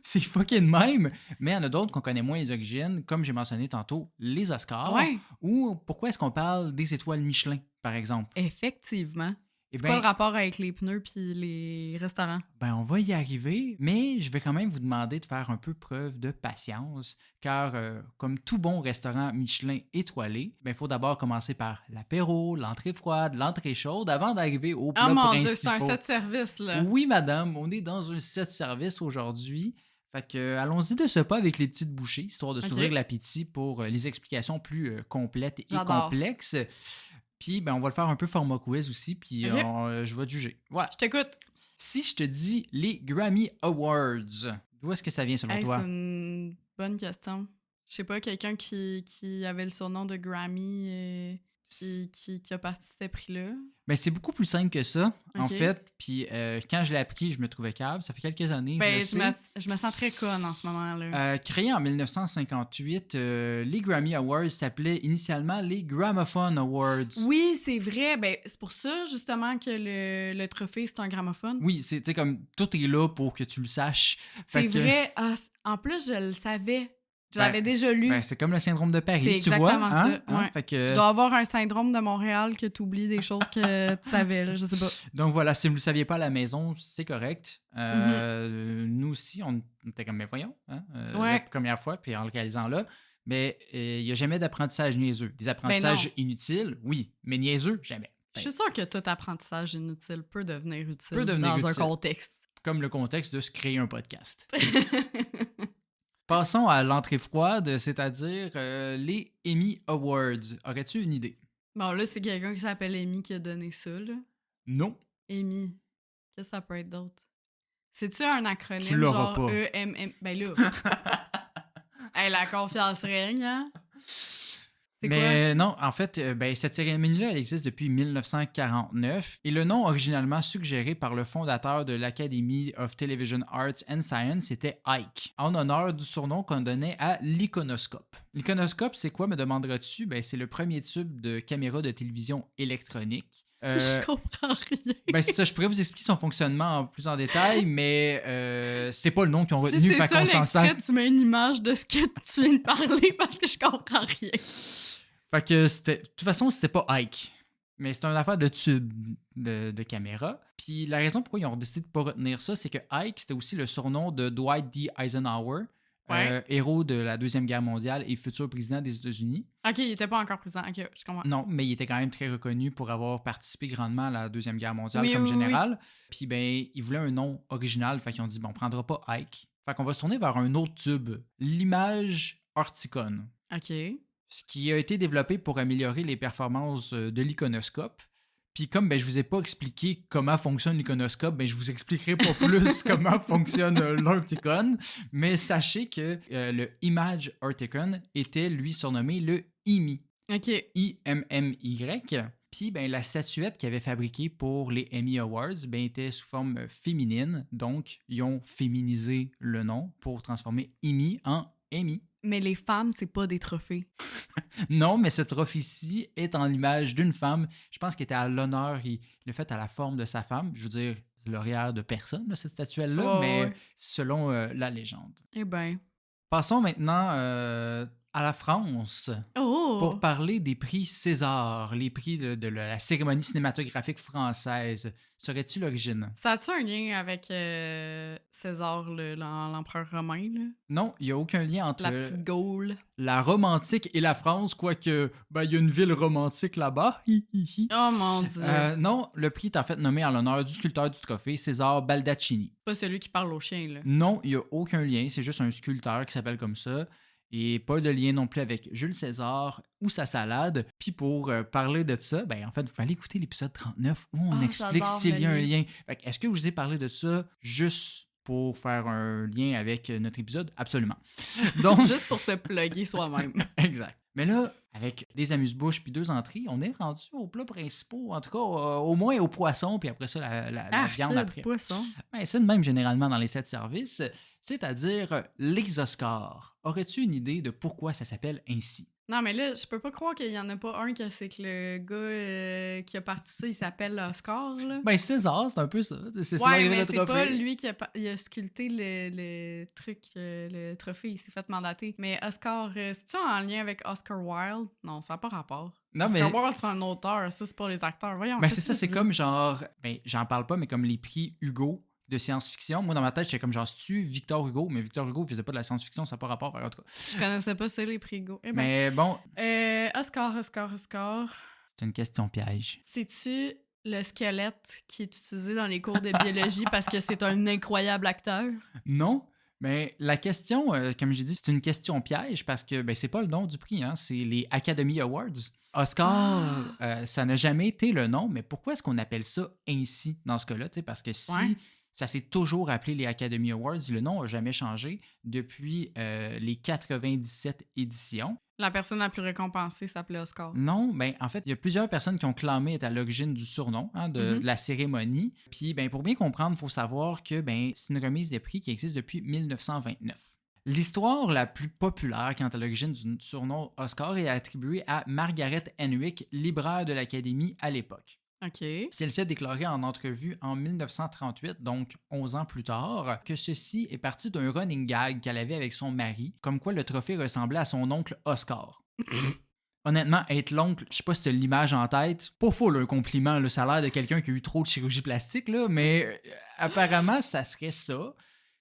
c'est fucking même. Mais il y en a d'autres qu'on connaît moins les origines, comme j'ai mentionné tantôt, les Oscars. Ouais, Ou pourquoi est-ce qu'on parle des étoiles Michelin, par exemple? effectivement. Eh C'est quoi bien, le rapport avec les pneus puis les restaurants? ben, on va y arriver, mais je vais quand même vous demander de faire un peu preuve de patience, car comme tout bon restaurant Michelin étoilé, ben, il faut d'abord commencer par l'apéro, l'entrée froide, l'entrée chaude, avant d'arriver au plat Oh mon principal. Dieu, c'est un set service, là. Oui, madame, on est dans un set service aujourd'hui. Fait que allons-y de ce pas avec les petites bouchées, histoire de Ok. s'ouvrir l'appétit pour les explications plus complètes et J'adore. complexes. Puis, ben, on va le faire un peu format quiz aussi, puis Ok. je vais te juger. Voilà. Je t'écoute. Si je te dis les Grammy Awards, d'où est-ce que ça vient selon Hey, toi? c'est une bonne question. Je sais pas, quelqu'un qui avait le surnom de Grammy qui a parti de ce prix-là. Ben, c'est beaucoup plus simple que ça, en Ok. fait. Puis, quand je l'ai appris, je me trouvais cave. Ça fait quelques années, Ben, je le sais. je me sens très conne en ce moment-là. Créé en 1958, les Grammy Awards s'appelaient initialement les Gramophone Awards. Oui, c'est vrai. Ben, c'est pour ça, justement, que le trophée, c'est un gramophone. Oui, c'est tu sais, comme tout est là pour que tu le saches. C'est Fait que, vrai. Ah, en plus, je le savais. Je Ben, l'avais déjà lu. ben, c'est comme le syndrome de Paris, C'est tu vois. exactement Hein? ça, ouais. Fait que, Je dois avoir un syndrome de Montréal que tu oublies des choses que tu savais, là, je sais pas. donc voilà, si vous ne le saviez pas à la maison, c'est correct. Mm-hmm. Nous aussi, on était comme, mais voyons, hein, Ouais. la première fois, puis en le réalisant là. Mais il n'y a jamais d'apprentissage niaiseux. Des apprentissages inutiles, oui, mais niaiseux, jamais. Je suis sûre que tout apprentissage inutile peut devenir utile Peut devenir dans utile. un contexte. Comme le contexte de se créer un podcast. Passons à l'entrée froide, c'est-à-dire les Emmy Awards. Aurais-tu une idée? Bon, là, c'est quelqu'un qui s'appelle Amy qui a donné ça, là. Non. Amy. Qu'est-ce que ça peut être d'autre? C'est-tu un acronyme Tu l'auras genre pas. E-M-M? Ben là. Hey, la confiance règne, hein? C'est quoi? Mais non, en fait, ben, cette cérémonie-là, elle existe depuis 1949 et le nom originalement suggéré par le fondateur de l'Academy of Television Arts and Science était Ike, en honneur du surnom qu'on donnait à l'iconoscope. L'iconoscope, c'est quoi, me demanderas-tu? Ben, c'est le premier tube de caméra de télévision électronique. Je comprends rien. Ben c'est ça, je pourrais vous expliquer son fonctionnement plus en détail, mais c'est pas le nom qu'ils ont retenu, Si c'est fait ça qu'on s'en l'extrait, sert. tu mets une image de ce que tu viens de parler parce que je comprends rien. Fait que c'était. De toute façon, c'était pas Ike. Mais c'était une affaire de tube de caméra. Puis la raison pourquoi ils ont décidé de pas retenir ça, c'est que Ike, c'était aussi le surnom de Dwight D. Eisenhower, Ouais. héros de la Deuxième Guerre mondiale et futur président des États-Unis. Ok, il était pas encore présent. Ok, je comprends. Non, mais il était quand même très reconnu pour avoir participé grandement à la Deuxième Guerre mondiale Oui, comme oui, oui. général. Puis ben, ils voulaient un nom original, fait qu'ils ont dit, bon, on prendra pas Ike. Fait qu'on va se tourner vers un autre tube, l'image Orticon, Ok. ce qui a été développé pour améliorer les performances de l'iconoscope. Puis comme ben, je vous ai pas expliqué comment fonctionne l'iconoscope, ben, je vous expliquerai pas plus comment fonctionne l'Orticon. Mais sachez que le Image Orticon était lui surnommé le IMI. Ok. IMMY. Puis ben, la statuette qu'ils avaient fabriquée pour les Emmy Awards ben, était sous forme féminine. Donc, ils ont féminisé le nom pour transformer IMI en Emmy. Mais les femmes, c'est pas des trophées. Non, mais ce trophée-ci est en l'image d'une femme. Je pense qu'il était à l'honneur, il l'a fait à la forme de sa femme. Je veux dire, l'auréat de personne, là, cette statuelle-là, Ouais, mais ouais. selon la légende. Eh ben. Passons maintenant à la France pour Oh! parler des prix César, les prix de la cérémonie cinématographique française. Serais-tu l'origine? Ça a-tu un lien avec César, l'empereur romain, là? Non, il n'y a aucun lien entre La petite Gaule. la romantique et la France, quoique ben, il y a une ville romantique là-bas. Hi, hi, hi. Oh mon Dieu! Non, le prix est en fait nommé en l'honneur du sculpteur du trophée, César Baldaccini. Pas celui qui parle au chien, là. Non, il n'y a aucun lien, c'est juste un sculpteur qui s'appelle comme ça. Et pas de lien non plus avec Jules César ou sa salade. Puis pour parler de ça, ben en fait, vous allez écouter l'épisode 39 où on Ah, explique j'adore s'il le y a un lien. lien. Fait que est-ce que je vous ai parlé de ça juste pour faire un lien avec notre épisode? Absolument. Donc, Juste pour se plugger soi-même. exact. Mais là, avec des amuse-bouches puis 2 entrées, on est rendu aux plats principaux, en tout cas au moins au poisson, puis après ça, la viande du après. poisson. Ben, c'est de même généralement dans les 7 services, c'est-à-dire les Oscars. Aurais-tu une idée de pourquoi ça s'appelle ainsi? Non, mais là, je peux pas croire qu'il y en a pas un que c'est que le gars qui a parti ça, il s'appelle Oscar, là. Ben, César, c'est un peu ça. C'est ça Ouais, le mais c'est trophée. pas lui qui il a sculpté le truc, le trophée, il s'est fait mandater. Mais Oscar, c'est-tu en lien avec Oscar Wilde? Non, ça n'a pas rapport. Non, Oscar mais Wilde, c'est un auteur, ça, c'est pour les acteurs. Voyons, ben, qu'est-ce c'est ça, que c'est tu comme dis? genre, ben, j'en parle pas, mais comme les prix Hugo de science-fiction. Moi, dans ma tête, j'étais comme genre, c'est-tu Victor Hugo? Mais Victor Hugo faisait pas de la science-fiction, ça n'a pas rapport. En tout cas. Je connaissais pas ça, les prix Go. Eh ben, Mais bon, Oscar. c'est une question piège. C'est-tu le squelette qui est utilisé dans les cours de biologie parce que c'est un incroyable acteur? Non, mais la question, comme j'ai dit, c'est une question piège parce que ben, c'est pas le nom du prix, hein, c'est les Academy Awards. Oscar, ça n'a jamais été le nom, mais pourquoi est-ce qu'on appelle ça ainsi dans ce cas-là? Tu sais, parce que si Ouais. ça s'est toujours appelé les Academy Awards, le nom n'a jamais changé depuis les 97 éditions. La personne la plus récompensée s'appelait Oscar. Non, ben en fait, il y a plusieurs personnes qui ont clamé être à l'origine du surnom hein, de la cérémonie. Puis ben pour bien comprendre, il faut savoir que ben c'est une remise des prix qui existe depuis 1929. L'histoire la plus populaire quant à l'origine du surnom Oscar est attribuée à Margaret Henwick, libraire de l'Académie à l'époque. OK. Celle-ci a déclaré en entrevue en 1938, donc 11 ans plus tard, que ceci est parti d'un running gag qu'elle avait avec son mari, comme quoi le trophée ressemblait à son oncle Oscar. Honnêtement, être l'oncle, je sais pas si t'as l'image en tête, pas fou un compliment, là, ça a l'air de quelqu'un qui a eu trop de chirurgie plastique, là, mais apparemment, ça serait ça.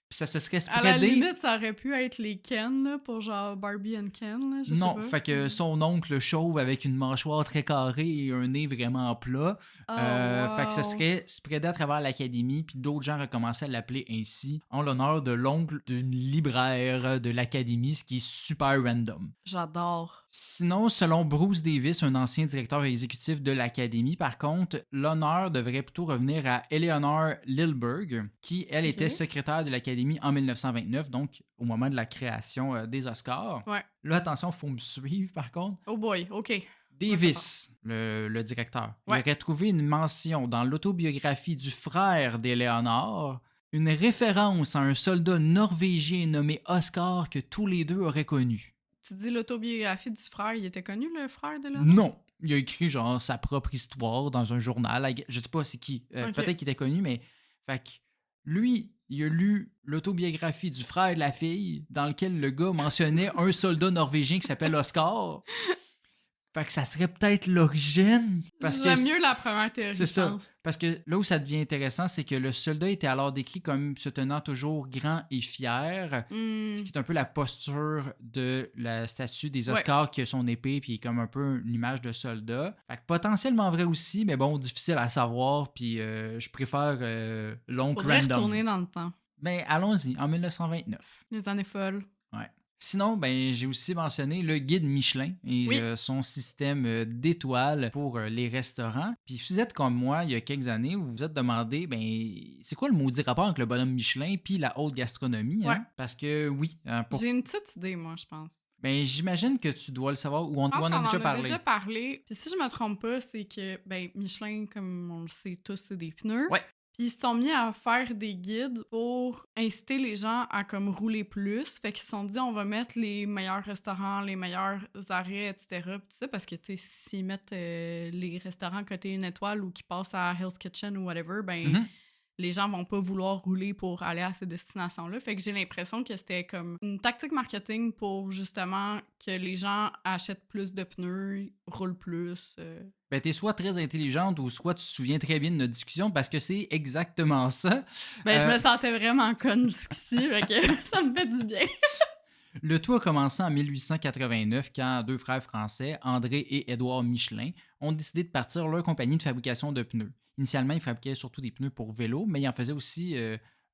Puis ça se serait À la spreadé. limite, ça aurait pu être les Ken, là, pour genre Barbie and Ken, là, je Non, sais pas. fait que son oncle chauve avec une mâchoire très carrée et un nez vraiment plat. Fait que ça wow. serait spreadé à travers l'académie, puis d'autres gens recommençaient à l'appeler ainsi, en l'honneur de l'oncle d'une libraire de l'académie, ce qui est super random. J'adore. Sinon, selon Bruce Davis, un ancien directeur exécutif de l'Académie, par contre, l'honneur devrait plutôt revenir à Eleanor Lilburg, qui, elle, était secrétaire de l'Académie en 1929, donc au moment de la création des Oscars. Ouais. Là, attention, il faut me suivre, par contre. Oh boy, OK. Davis, le directeur, Ouais. il aurait trouvé une mention dans l'autobiographie du frère d'Eleanor, une référence à un soldat norvégien nommé Oscar que tous les deux auraient connu. Tu dis l'autobiographie du frère, il était connu, le frère de l'homme? Non. il a écrit genre sa propre histoire dans un journal. Je sais pas c'est qui. OK. Peut-être qu'il était connu, mais fait que lui, il a lu l'autobiographie du frère de la fille, dans lequel le gars mentionnait un soldat norvégien qui s'appelle Oscar. Fait que ça serait peut-être l'origine. Parce que J'aime mieux la première théorie, c'est je ça. pense. Parce que là où ça devient intéressant, c'est que le soldat était alors décrit comme se tenant toujours grand et fier, ce qui est un peu la posture de la statue des Ouais. Oscars qui a son épée puis comme un peu une image de soldat. Fait que potentiellement vrai aussi, mais bon, difficile à savoir puis je préfère l'oncle Faudrait random. retourner dans le temps. Ben allons-y, en 1929. Les années folles. Ouais. Sinon, ben, j'ai aussi mentionné le guide Michelin et Oui. son système d'étoiles pour les restaurants. Puis si vous êtes comme moi il y a quelques années, vous vous êtes demandé, ben, c'est quoi le maudit rapport avec le bonhomme Michelin puis la haute gastronomie? Hein? Ouais. Parce que oui, J'ai une petite idée, moi, je pense. ben, j'imagine que tu dois le savoir ou on Je pense en qu'on a en déjà a parlé. déjà parlé. Puis si je me trompe pas, c'est que ben Michelin, comme on le sait tous, c'est des pneus. Ouais. Puis ils se sont mis à faire des guides pour inciter les gens à comme rouler plus. Fait qu'ils se sont dit on va mettre les meilleurs restaurants, les meilleurs arrêts, etc. Puis tout ça, parce que tu sais, s'ils mettent les restaurants côté une étoile ou qui passent à Hell's Kitchen ou whatever, ben Mhm. les gens vont pas vouloir rouler pour aller à ces destinations-là. Fait que j'ai l'impression que c'était comme une tactique marketing pour justement que les gens achètent plus de pneus, roulent plus. Ben, t'es soit très intelligente ou soit tu te souviens très bien de notre discussion parce que c'est exactement ça. Ben, je me sentais vraiment conne jusqu'ici, fait que ça me fait du bien. Le tout a commencé en 1889 quand deux frères français, André et Édouard Michelin, ont décidé de partir leur compagnie de fabrication de pneus. Initialement, ils fabriquaient surtout des pneus pour vélo, mais ils en faisaient aussi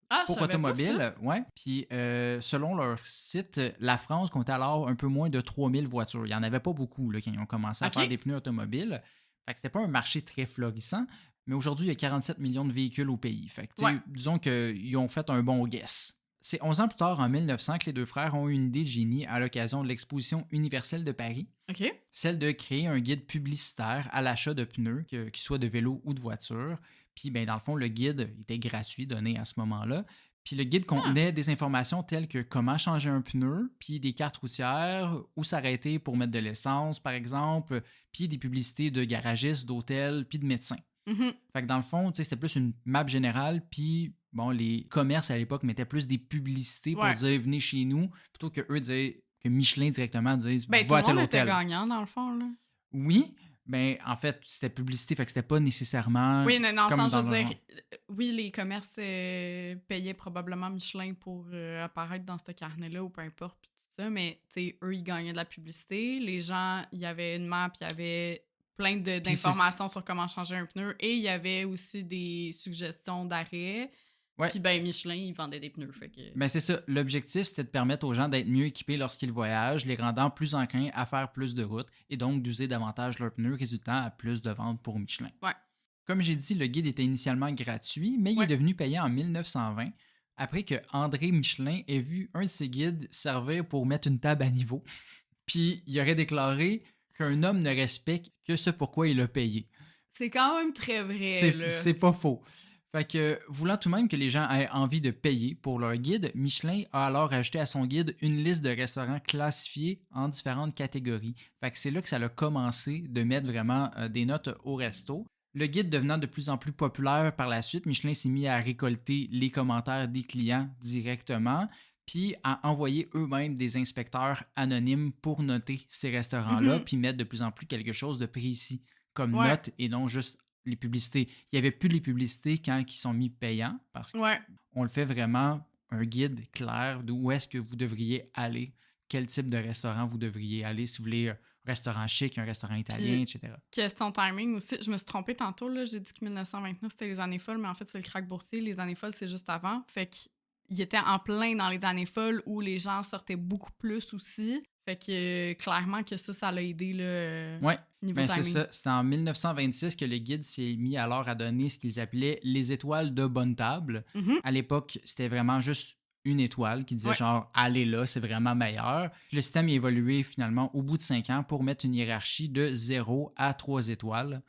Ah, je pour savais pas ça. automobile. Ouais. Puis, selon leur site, la France comptait alors un peu moins de 3000 voitures. Il n'y en avait pas beaucoup là, quand ils ont commencé à Ok. faire des pneus automobiles. Fait que c'était pas un marché très florissant, mais aujourd'hui, il y a 47 millions de véhicules au pays. Fait que, tu sais, Ouais. disons qu'ils ont fait un bon guess. C'est 11 ans plus tard, en 1900, que les deux frères ont eu une idée de génie à l'occasion de l'exposition universelle de Paris, OK. celle de créer un guide publicitaire à l'achat de pneus, qu'ils soient de vélo ou de voiture. Puis, ben, dans le fond, le guide était gratuit, donné à ce moment-là. Puis le guide contenait des informations telles que comment changer un pneu, puis des cartes routières, où s'arrêter pour mettre de l'essence, par exemple, puis des publicités de garagistes, d'hôtels, puis de médecins. Mhm. Fait que dans le fond, tu sais, c'était plus une map générale, puis bon, les commerces à l'époque mettaient plus des publicités pour Ouais. dire venez chez nous, plutôt que eux disaient, que Michelin directement disent Ben, tout va à le tel monde était hôtel. gagnant, dans le fond, là. Oui, mais en fait, c'était publicité, fait que c'était pas nécessairement Oui, mais dans le comme sens, je dans veux le dire, oui, les commerces payaient probablement Michelin pour apparaître dans ce carnet-là ou peu importe, puis tout ça, mais tu sais, eux, ils gagnaient de la publicité. Les gens, il y avait une map, il y avait plein d'informations sur comment changer un pneu et il y avait aussi des suggestions d'arrêt. Ouais. Puis ben, Michelin, ils vendaient des pneus. Fait que... Mais c'est ça. L'objectif, c'était de permettre aux gens d'être mieux équipés lorsqu'ils voyagent, les rendant plus enclins à faire plus de routes et donc d'user davantage leurs pneus, résultant à plus de ventes pour Michelin. Ouais. Comme j'ai dit, le guide était initialement gratuit, mais il est devenu payant en 1920, après que André Michelin ait vu un de ses guides servir pour mettre une table à niveau. Puis il aurait déclaré qu'un homme ne respecte que ce pourquoi il a payé. C'est quand même très vrai, là. C'est pas faux. Fait que, voulant tout de même que les gens aient envie de payer pour leur guide, Michelin a alors ajouté à son guide une liste de restaurants classifiés en différentes catégories. Fait que c'est là que ça a commencé de mettre vraiment des notes au resto. Le guide devenant de plus en plus populaire par la suite, Michelin s'est mis à récolter les commentaires des clients directement, puis à envoyer eux-mêmes des inspecteurs anonymes pour noter ces restaurants-là, Mhm. puis mettre de plus en plus quelque chose de précis comme Ouais. note et non juste les publicités. Il n'y avait plus les publicités quand ils sont mis payants parce Ouais. qu'on le fait vraiment un guide clair d'où est-ce que vous devriez aller, quel type de restaurant vous devriez aller, si vous voulez un restaurant chic, un restaurant italien, Puis, etc. question timing aussi. Je me suis trompée tantôt, là. J'ai dit que 1929, c'était les années folles, mais en fait, c'est le crack boursier. Les années folles, c'est juste avant. Fait qu'il était en plein dans les années folles où les gens sortaient beaucoup plus aussi. Fait que clairement que ça l'a aidé, là, Ouais. niveau Ben, timing. c'est ça. C'était en 1926 que le guide s'est mis alors à donner ce qu'ils appelaient les étoiles de bonne table. Mhm. À l'époque, c'était vraiment juste une étoile qui disait Ouais. genre allez là, c'est vraiment meilleur. Puis le système a évolué finalement au bout de 5 ans pour mettre une hiérarchie de 0 à 3 étoiles,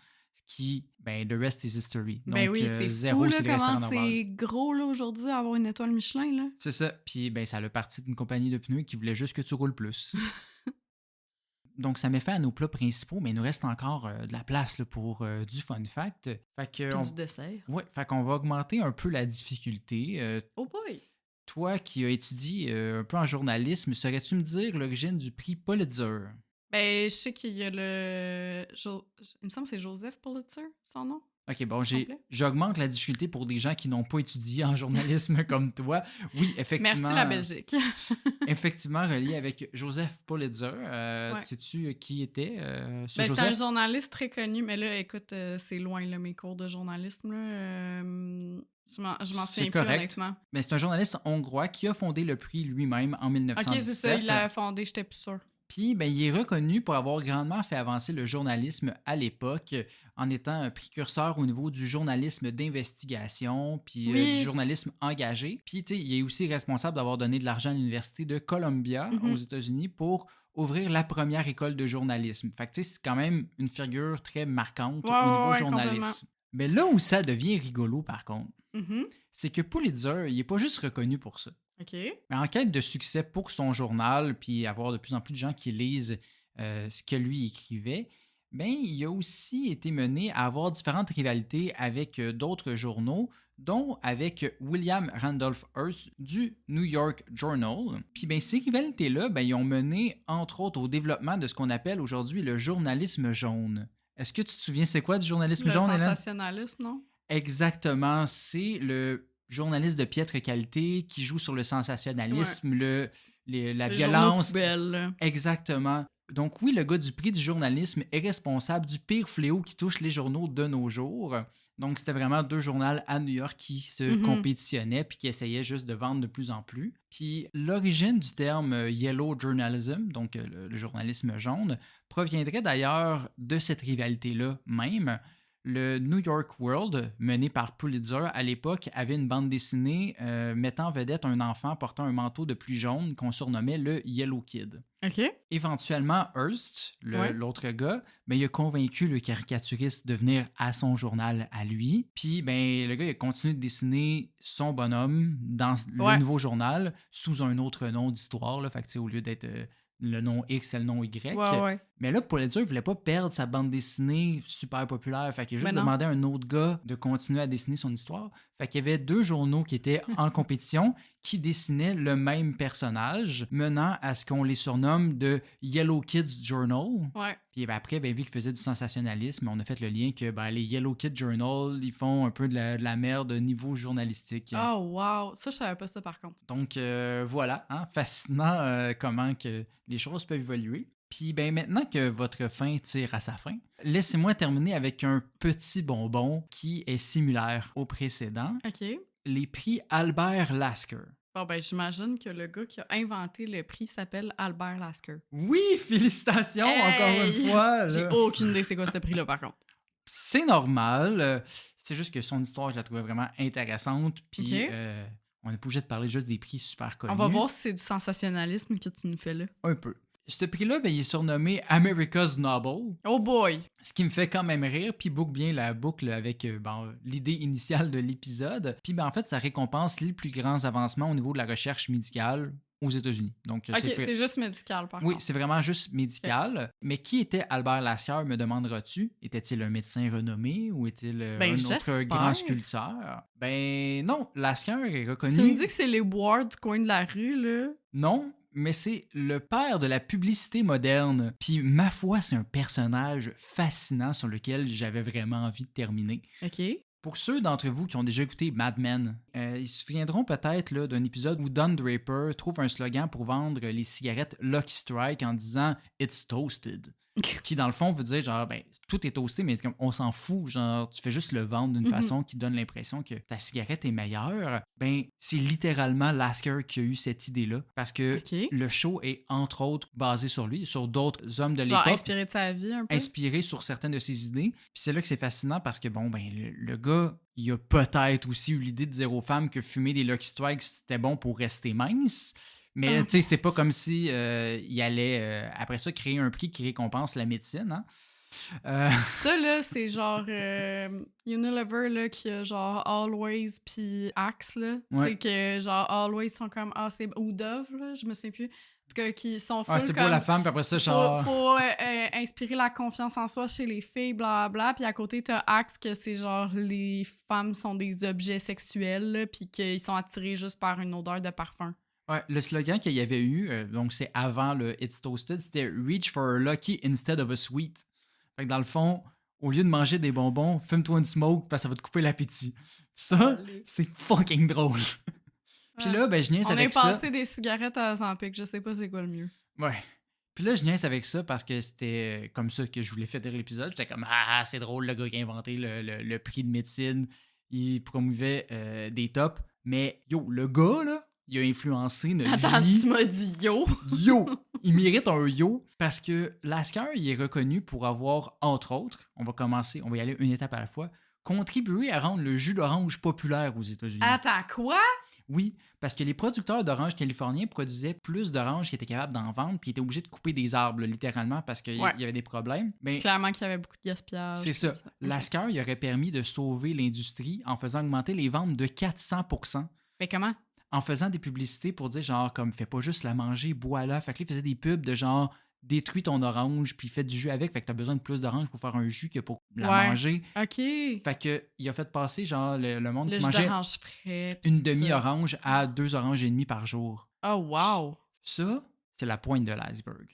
qui, ben, the rest is history. Donc, Ben oui, c'est 0, fou, là, c'est le restaurant comment de base. c'est gros, là, aujourd'hui, avoir une étoile Michelin, là. C'est ça. Puis, ben, ça a parti d'une compagnie de pneus qui voulait juste que tu roules plus. Donc, ça met fin à nos plats principaux, mais il nous reste encore de la place là, pour du fun fact. Fait que, Puis du dessert. ouais, fait qu'on va augmenter un peu la difficulté. Oh boy! Toi qui as étudié un peu en journalisme, saurais-tu me dire l'origine du prix Pulitzer? Ben, je sais qu'il y a il me semble que c'est Joseph Pulitzer, son nom OK, bon, complet. j'augmente la difficulté pour des gens qui n'ont pas étudié en journalisme comme toi. Oui, Merci la Belgique. effectivement relié avec Joseph Pulitzer. Ouais. Sais-tu qui était ce Ben, c'est un Joseph? journaliste très connu, mais là, écoute, c'est loin, là, mes cours de journalisme, là. Je m'en C'est souviens plus, correct. honnêtement. Mais c'est un journaliste hongrois qui a fondé le prix lui-même en Ok, c'est ça, 1917. il l'a fondé, j'étais plus sûre. Puis, ben, il est reconnu pour avoir grandement fait avancer le journalisme à l'époque, en étant un précurseur au niveau du journalisme d'investigation, puis du Oui. journalisme engagé. Puis, tu sais, il est aussi responsable d'avoir donné de l'argent à l'Université de Columbia aux États-Unis pour ouvrir la première école de journalisme. Fait que, tu sais, c'est quand même une figure très marquante Ouais, au niveau ouais, complètement. journalisme. Mais là où ça devient rigolo, par contre, Mhm. c'est que Pulitzer, il n'est pas juste reconnu pour ça. Ok. Mais en quête de succès pour son journal, puis avoir de plus en plus de gens qui lisent ce que lui écrivait, ben, il a aussi été mené à avoir différentes rivalités avec d'autres journaux, dont avec William Randolph Hearst du New York Journal. Puis ben, ces rivalités-là, ben, ils ont mené entre autres au développement de ce qu'on appelle aujourd'hui le journalisme jaune. Est-ce que tu te souviens c'est quoi du journalisme Le jaune, Hélène? sensationnalisme, non? Exactement, c'est le journaliste de piètre qualité qui joue sur le sensationnalisme, la Les journaux violence. poubelles, là. Exactement. Donc oui, le gars du prix du journalisme est responsable du pire fléau qui touche les journaux de nos jours. Donc c'était vraiment deux journaux à New York qui se compétitionnaient puis qui essayaient juste de vendre de plus en plus. Puis l'origine du terme yellow journalism, donc le journalisme jaune, proviendrait d'ailleurs de cette rivalité-là même. Le New York World, mené par Pulitzer à l'époque, avait une bande dessinée mettant en vedette un enfant portant un manteau de pluie jaune qu'on surnommait le Yellow Kid. Ok. Éventuellement, Hearst, Ouais. l'autre gars, ben, il a convaincu le caricaturiste de venir à son journal à lui. Puis ben, le gars il a continué de dessiner son bonhomme dans le Ouais. nouveau journal sous un autre nom d'histoire. Là. Fait que, tu sais, au lieu d'être le nom X, c'est le nom Y. Ouais. Mais là, Pulitzer ne voulait pas perdre sa bande dessinée super populaire. Fait qu'il a juste Ben non. demandé à un autre gars de continuer à dessiner son histoire. Fait qu'il y avait deux journaux qui étaient en compétition qui dessinaient le même personnage, menant à ce qu'on les surnomme de Yellow Kids Journal. Ouais. Puis ben, après, ben, vu qu'ils faisaient du sensationnalisme, on a fait le lien que ben, les Yellow Kids Journal, ils font un peu de la merde au niveau journalistique. Oh, wow. Ça, je savais pas ça, par contre. Donc voilà, hein, fascinant comment que les choses peuvent évoluer. Puis ben maintenant que votre fin tire à sa fin, laissez-moi terminer avec un petit bonbon qui est similaire au précédent. Ok. Les prix Albert Lasker. Bon, ben, j'imagine que le gars qui a inventé le prix s'appelle Albert Lasker. Oui, félicitations encore Hey! une fois. J'ai là. aucune idée c'est quoi ce prix-là, par contre. C'est normal. C'est juste que son histoire, je la trouvais vraiment intéressante. Puis Ok. on n'est pas obligé de parler juste des prix super connus. On va voir si c'est du sensationnalisme que tu nous fais là. Un peu. Ce prix-là, ben, il est surnommé America's Nobel. Oh boy! Ce qui me fait quand même rire, puis boucle bien la boucle avec l'idée initiale de l'épisode. Puis ben, en fait, ça récompense les plus grands avancements au niveau de la recherche médicale aux États-Unis. Donc, Ok, c'est juste médical, par Oui, contre. c'est vraiment juste médical. Mais qui était Albert Lasker, me demanderas-tu? Était-il un médecin renommé ou était-il Ben, un autre j'espère. grand sculpteur? Ben non, Lasker est reconnu. Tu me dis que c'est les boires du coin de la rue, là? Non, mais c'est le père de la publicité moderne. Puis ma foi, c'est un personnage fascinant sur lequel j'avais vraiment envie de terminer. Ok. Pour ceux d'entre vous qui ont déjà écouté Mad Men, ils se souviendront peut-être là, d'un épisode où Don Draper trouve un slogan pour vendre les cigarettes Lucky Strike en disant « It's toasted ». Qui, dans le fond, veut dire genre, ben, tout est toasté, mais comme on s'en fout. Genre, tu fais juste le vendre d'une façon qui donne l'impression que ta cigarette est meilleure. Ben, c'est littéralement Lasker qui a eu cette idée-là. Parce que Ok. le show est, entre autres, basé sur lui, sur d'autres hommes de Genre l'époque. inspiré de sa vie, un peu? Inspiré sur certaines de ses idées. Puis c'est là que c'est fascinant parce que, bon, ben, le gars, il a peut-être aussi eu l'idée de dire aux femmes que fumer des Lucky Strikes, c'était bon pour rester mince. Mais Oh, tu sais, c'est pas comme si il allait, après ça, créer un prix qui récompense la médecine. Hein? Ça, là, c'est genre Unilever, là, qui a genre Always puis Axe, là. Ouais. Tu sais, que genre Always sont comme, ah, c'est. Ou Dove, là, je me souviens plus. qui sont full Ouais, c'est comme... pour la femme, puis après ça, genre... Faut inspirer la confiance en soi chez les filles, blablabla. Puis à côté, t'as Axe, que c'est genre les femmes sont des objets sexuels, là, puis qu'ils sont attirés juste par une odeur de parfum. Ouais, le slogan qu'il y avait eu, donc c'est avant le It's Toasted, c'était Reach for a lucky instead of a sweet. Fait que dans le fond, au lieu de manger des bonbons, fume-toi une smoke parce que ça va te couper l'appétit. Ça, c'est fucking drôle. Puis là, ben, je niaise On est avec ça. passé des cigarettes à Zampic, je sais pas c'est quoi le mieux. Ouais. Puis là, je niaise avec ça parce que c'était comme ça que je voulais faire l'épisode. J'étais comme, ah, c'est drôle, le gars qui a inventé le prix de médecine. Il promouvait des tops. Mais yo, le gars, là, il a influencé notre Attends, vie. tu m'as dit yo? Yo! Il mérite un yo parce que Lasker, il est reconnu pour avoir, entre autres, on va y aller une étape à la fois, contribué à rendre le jus d'orange populaire aux États-Unis. Attends, quoi? Oui, parce que les producteurs d'orange californiens produisaient plus d'oranges qu'ils étaient capables d'en vendre, puis ils étaient obligés de couper des arbres, là, littéralement, parce qu'il y avait des problèmes. Mais clairement qu'il y avait beaucoup de gaspillage. c'est ça. Lasker, il aurait permis de sauver l'industrie en faisant augmenter les ventes de 400%. Mais comment? En faisant des publicités pour dire genre comme fais pas juste la manger, bois-la. Fait que là, il faisait des pubs de genre détruis ton orange puis fais du jus avec. Fait que t'as besoin de plus d'orange pour faire un jus que pour la manger. OK. Fait que il a fait passer genre le monde le qui jus mangeait d'orange frais. une demi-orange à 2 oranges et demie par jour. Oh wow! Ça, c'est la pointe de l'iceberg.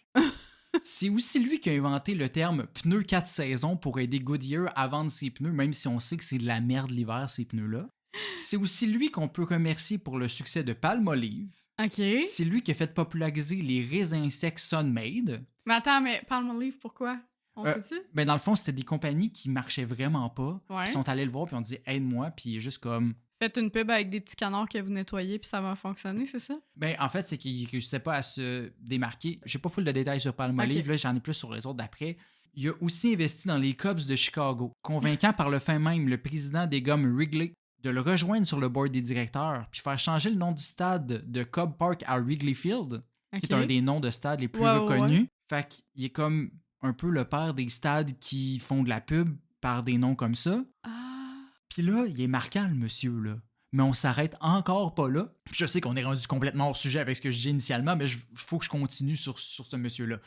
C'est aussi lui qui a inventé le terme pneus 4 saisons pour aider Goodyear à vendre ses pneus, même si on sait que c'est de la merde l'hiver, ces pneus-là. C'est aussi lui qu'on peut remercier pour le succès de Palmolive. OK. C'est lui qui a fait populariser les raisins secs Sun-Made. Mais attends, mais Palmolive, pourquoi? On sait-tu? Ben dans le fond, c'était des compagnies qui marchaient vraiment pas. Ouais. Ils sont allés le voir puis ont dit « Aide-moi », puis il est juste comme... Faites une pub avec des petits canards que vous nettoyez puis ça va fonctionner, c'est ça? Ben en fait, c'est qu'il réussissait pas à se démarquer. J'ai pas full de détails sur Palmolive, Ok. là j'en ai plus sur les autres d'après. Il a aussi investi dans les Cubs de Chicago, convainquant par le fait même le président des gommes Wrigley de le rejoindre sur le board des directeurs puis faire changer le nom du stade de Cub Park à Wrigley Field, qui est un des noms de stades les plus reconnus. Fait qu'il est comme un peu le père des stades qui font de la pub par des noms comme ça. Ah. Puis là, il est marquant, le monsieur, là. Mais on s'arrête encore pas là. Je sais qu'on est rendu complètement hors sujet avec ce que je dis initialement, mais il faut que je continue sur ce monsieur-là.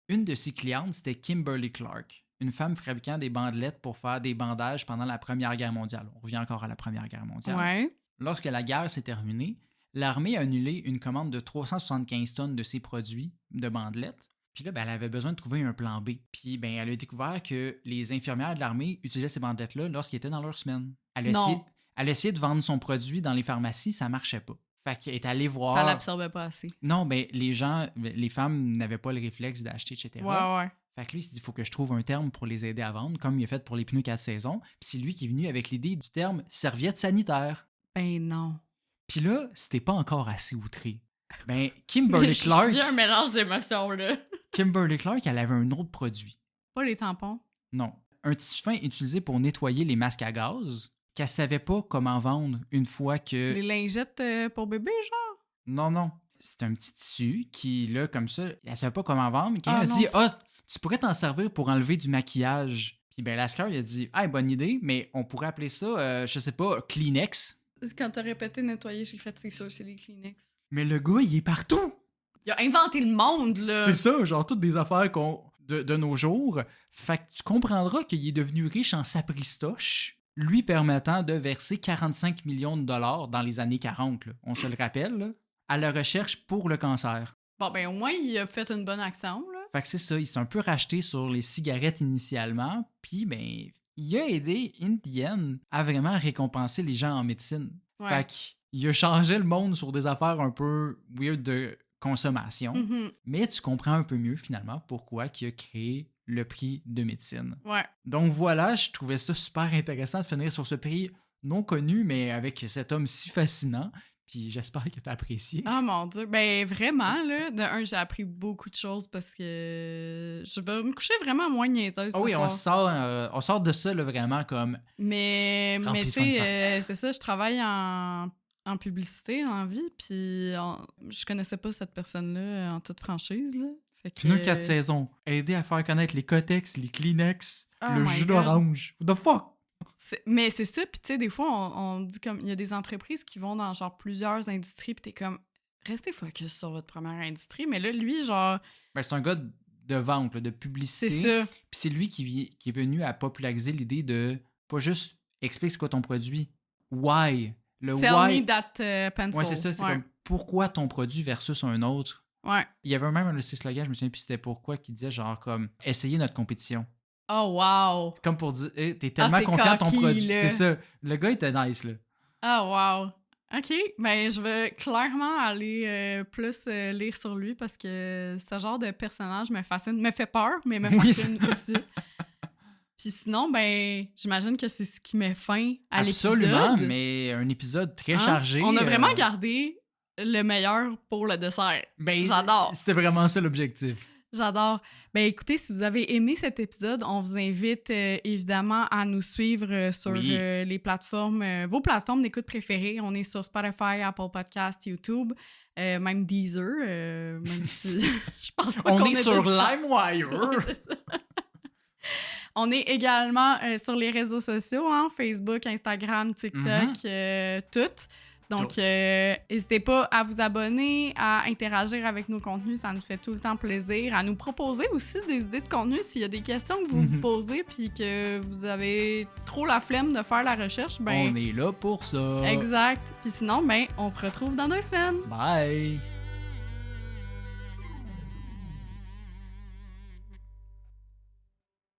Une de ses clientes, c'était Kimberly Clark, une femme fabriquant des bandelettes pour faire des bandages pendant la Première Guerre mondiale. On revient encore à la Première Guerre mondiale. Ouais. Lorsque la guerre s'est terminée, l'armée a annulé une commande de 375 tonnes de ses produits de bandelettes. Puis là, ben, elle avait besoin de trouver un plan B. Puis ben, elle a découvert que les infirmières de l'armée utilisaient ces bandelettes-là lorsqu'ils étaient dans leur semaine. Elle a essayé de vendre son produit dans les pharmacies, ça marchait pas. Fait qu'elle est allée voir... Ça l'absorbait pas assez. Non, ben les femmes n'avaient pas le réflexe d'acheter, etc. Ouais. Fait que lui, il s'est dit, il faut que je trouve un terme pour les aider à vendre, comme il a fait pour les pneus 4 saisons. Puis c'est lui qui est venu avec l'idée du terme serviette sanitaire. Ben non. Puis là, c'était pas encore assez outré. Ben, Kimberly Clark... Il y a un mélange d'émotions, là. Kimberly Clark, elle avait un autre produit. Pas les tampons. Non. Un tissu fin utilisé pour nettoyer les masques à gaz qu'elle savait pas comment vendre une fois que... Les lingettes pour bébé, genre? Non. C'est un petit tissu qui, là, comme ça, elle savait pas comment vendre. Mais quelqu'un Ah, a non, dit « Ah, tu pourrais t'en servir pour enlever du maquillage. » Puis ben, Lasker, il a dit « Ah, bonne idée, mais on pourrait appeler ça, je sais pas, Kleenex. » Quand t'as répété nettoyer, j'ai fait c'est sûr, c'est les Kleenex. Mais le gars, il est partout! Il a inventé le monde, là! C'est ça, genre toutes des affaires de nos jours. Fait que tu comprendras qu'il est devenu riche en sapristoche, lui permettant de verser 45 millions de dollars dans les années 40, là, on se le rappelle, là, à la recherche pour le cancer. Bon, ben au moins, il a fait une bonne action, là. Fait que c'est ça, il s'est un peu racheté sur les cigarettes initialement, puis ben, il a aidé Indian à vraiment récompenser les gens en médecine. Ouais. Fait qu'il a changé le monde sur des affaires un peu weird de consommation, Mhm. mais tu comprends un peu mieux finalement pourquoi il a créé le prix de médecine. Ouais. Donc voilà, je trouvais ça super intéressant de finir sur ce prix non connu, mais avec cet homme si fascinant. Puis j'espère que tu as apprécié. Ah mon Dieu, ben vraiment, là, de un, j'ai appris beaucoup de choses parce que je vais me coucher vraiment moins niaiseuse Ah oui, ce soir. on sort de ça là, vraiment comme... Mais Rempli tu de fun sais, c'est ça, je travaille en publicité dans la vie, puis je connaissais pas cette personne-là en toute franchise, là. Fait que... Pneus 4 saisons, aider à faire connaître les Kotex, les Kleenex, Oh le my jus God. d'orange. What the fuck? Mais c'est ça, puis tu sais, des fois, on dit comme, il y a des entreprises qui vont dans genre plusieurs industries, puis t'es comme, restez focus sur votre première industrie. Mais là, lui, genre, Ben, c'est un gars de vente, là, de publicité. c'est ça. Puis c'est lui qui est venu à populariser l'idée de pas juste explique c'est quoi ton produit. Why? Le Sell why. me that pencil. Ouais, c'est ça. C'est comme pourquoi ton produit versus un autre. Ouais. Il y avait même un de ces slogans, je me souviens plus c'était pourquoi, qui disait genre comme essayez notre compétition. Oh, wow. Comme pour dire, hey, t'es tellement c'est confiant en ton cocky, produit. là. C'est ça. Le gars était nice, là. Oh, wow. OK, ben je vais clairement aller plus lire sur lui parce que ce genre de personnage me fascine. Me fait peur, mais me Oui, fascine aussi. Puis sinon, ben j'imagine que c'est ce qui met fin à Absolument, l'épisode. mais un épisode très Hein? chargé. On a vraiment gardé le meilleur pour le dessert. Ben, J'adore. C'était vraiment ça l'objectif. J'adore. Ben écoutez, si vous avez aimé cet épisode, on vous invite évidemment à nous suivre sur Oui. les plateformes, vos plateformes d'écoute préférées. On est sur Spotify, Apple Podcasts, YouTube, même Deezer, même si je pense pas On qu'on est sur des- LimeWire. Ouais, c'est ça. On est également sur les réseaux sociaux, hein, Facebook, Instagram, TikTok, toutes. Donc, Toutes. n'hésitez pas à vous abonner, à interagir avec nos contenus. Ça nous fait tout le temps plaisir. À nous proposer aussi des idées de contenu s'il y a des questions que vous vous posez puis que vous avez trop la flemme de faire la recherche. Ben, On est là pour ça. exact. Puis sinon, ben, on se retrouve dans 2 semaines. Bye.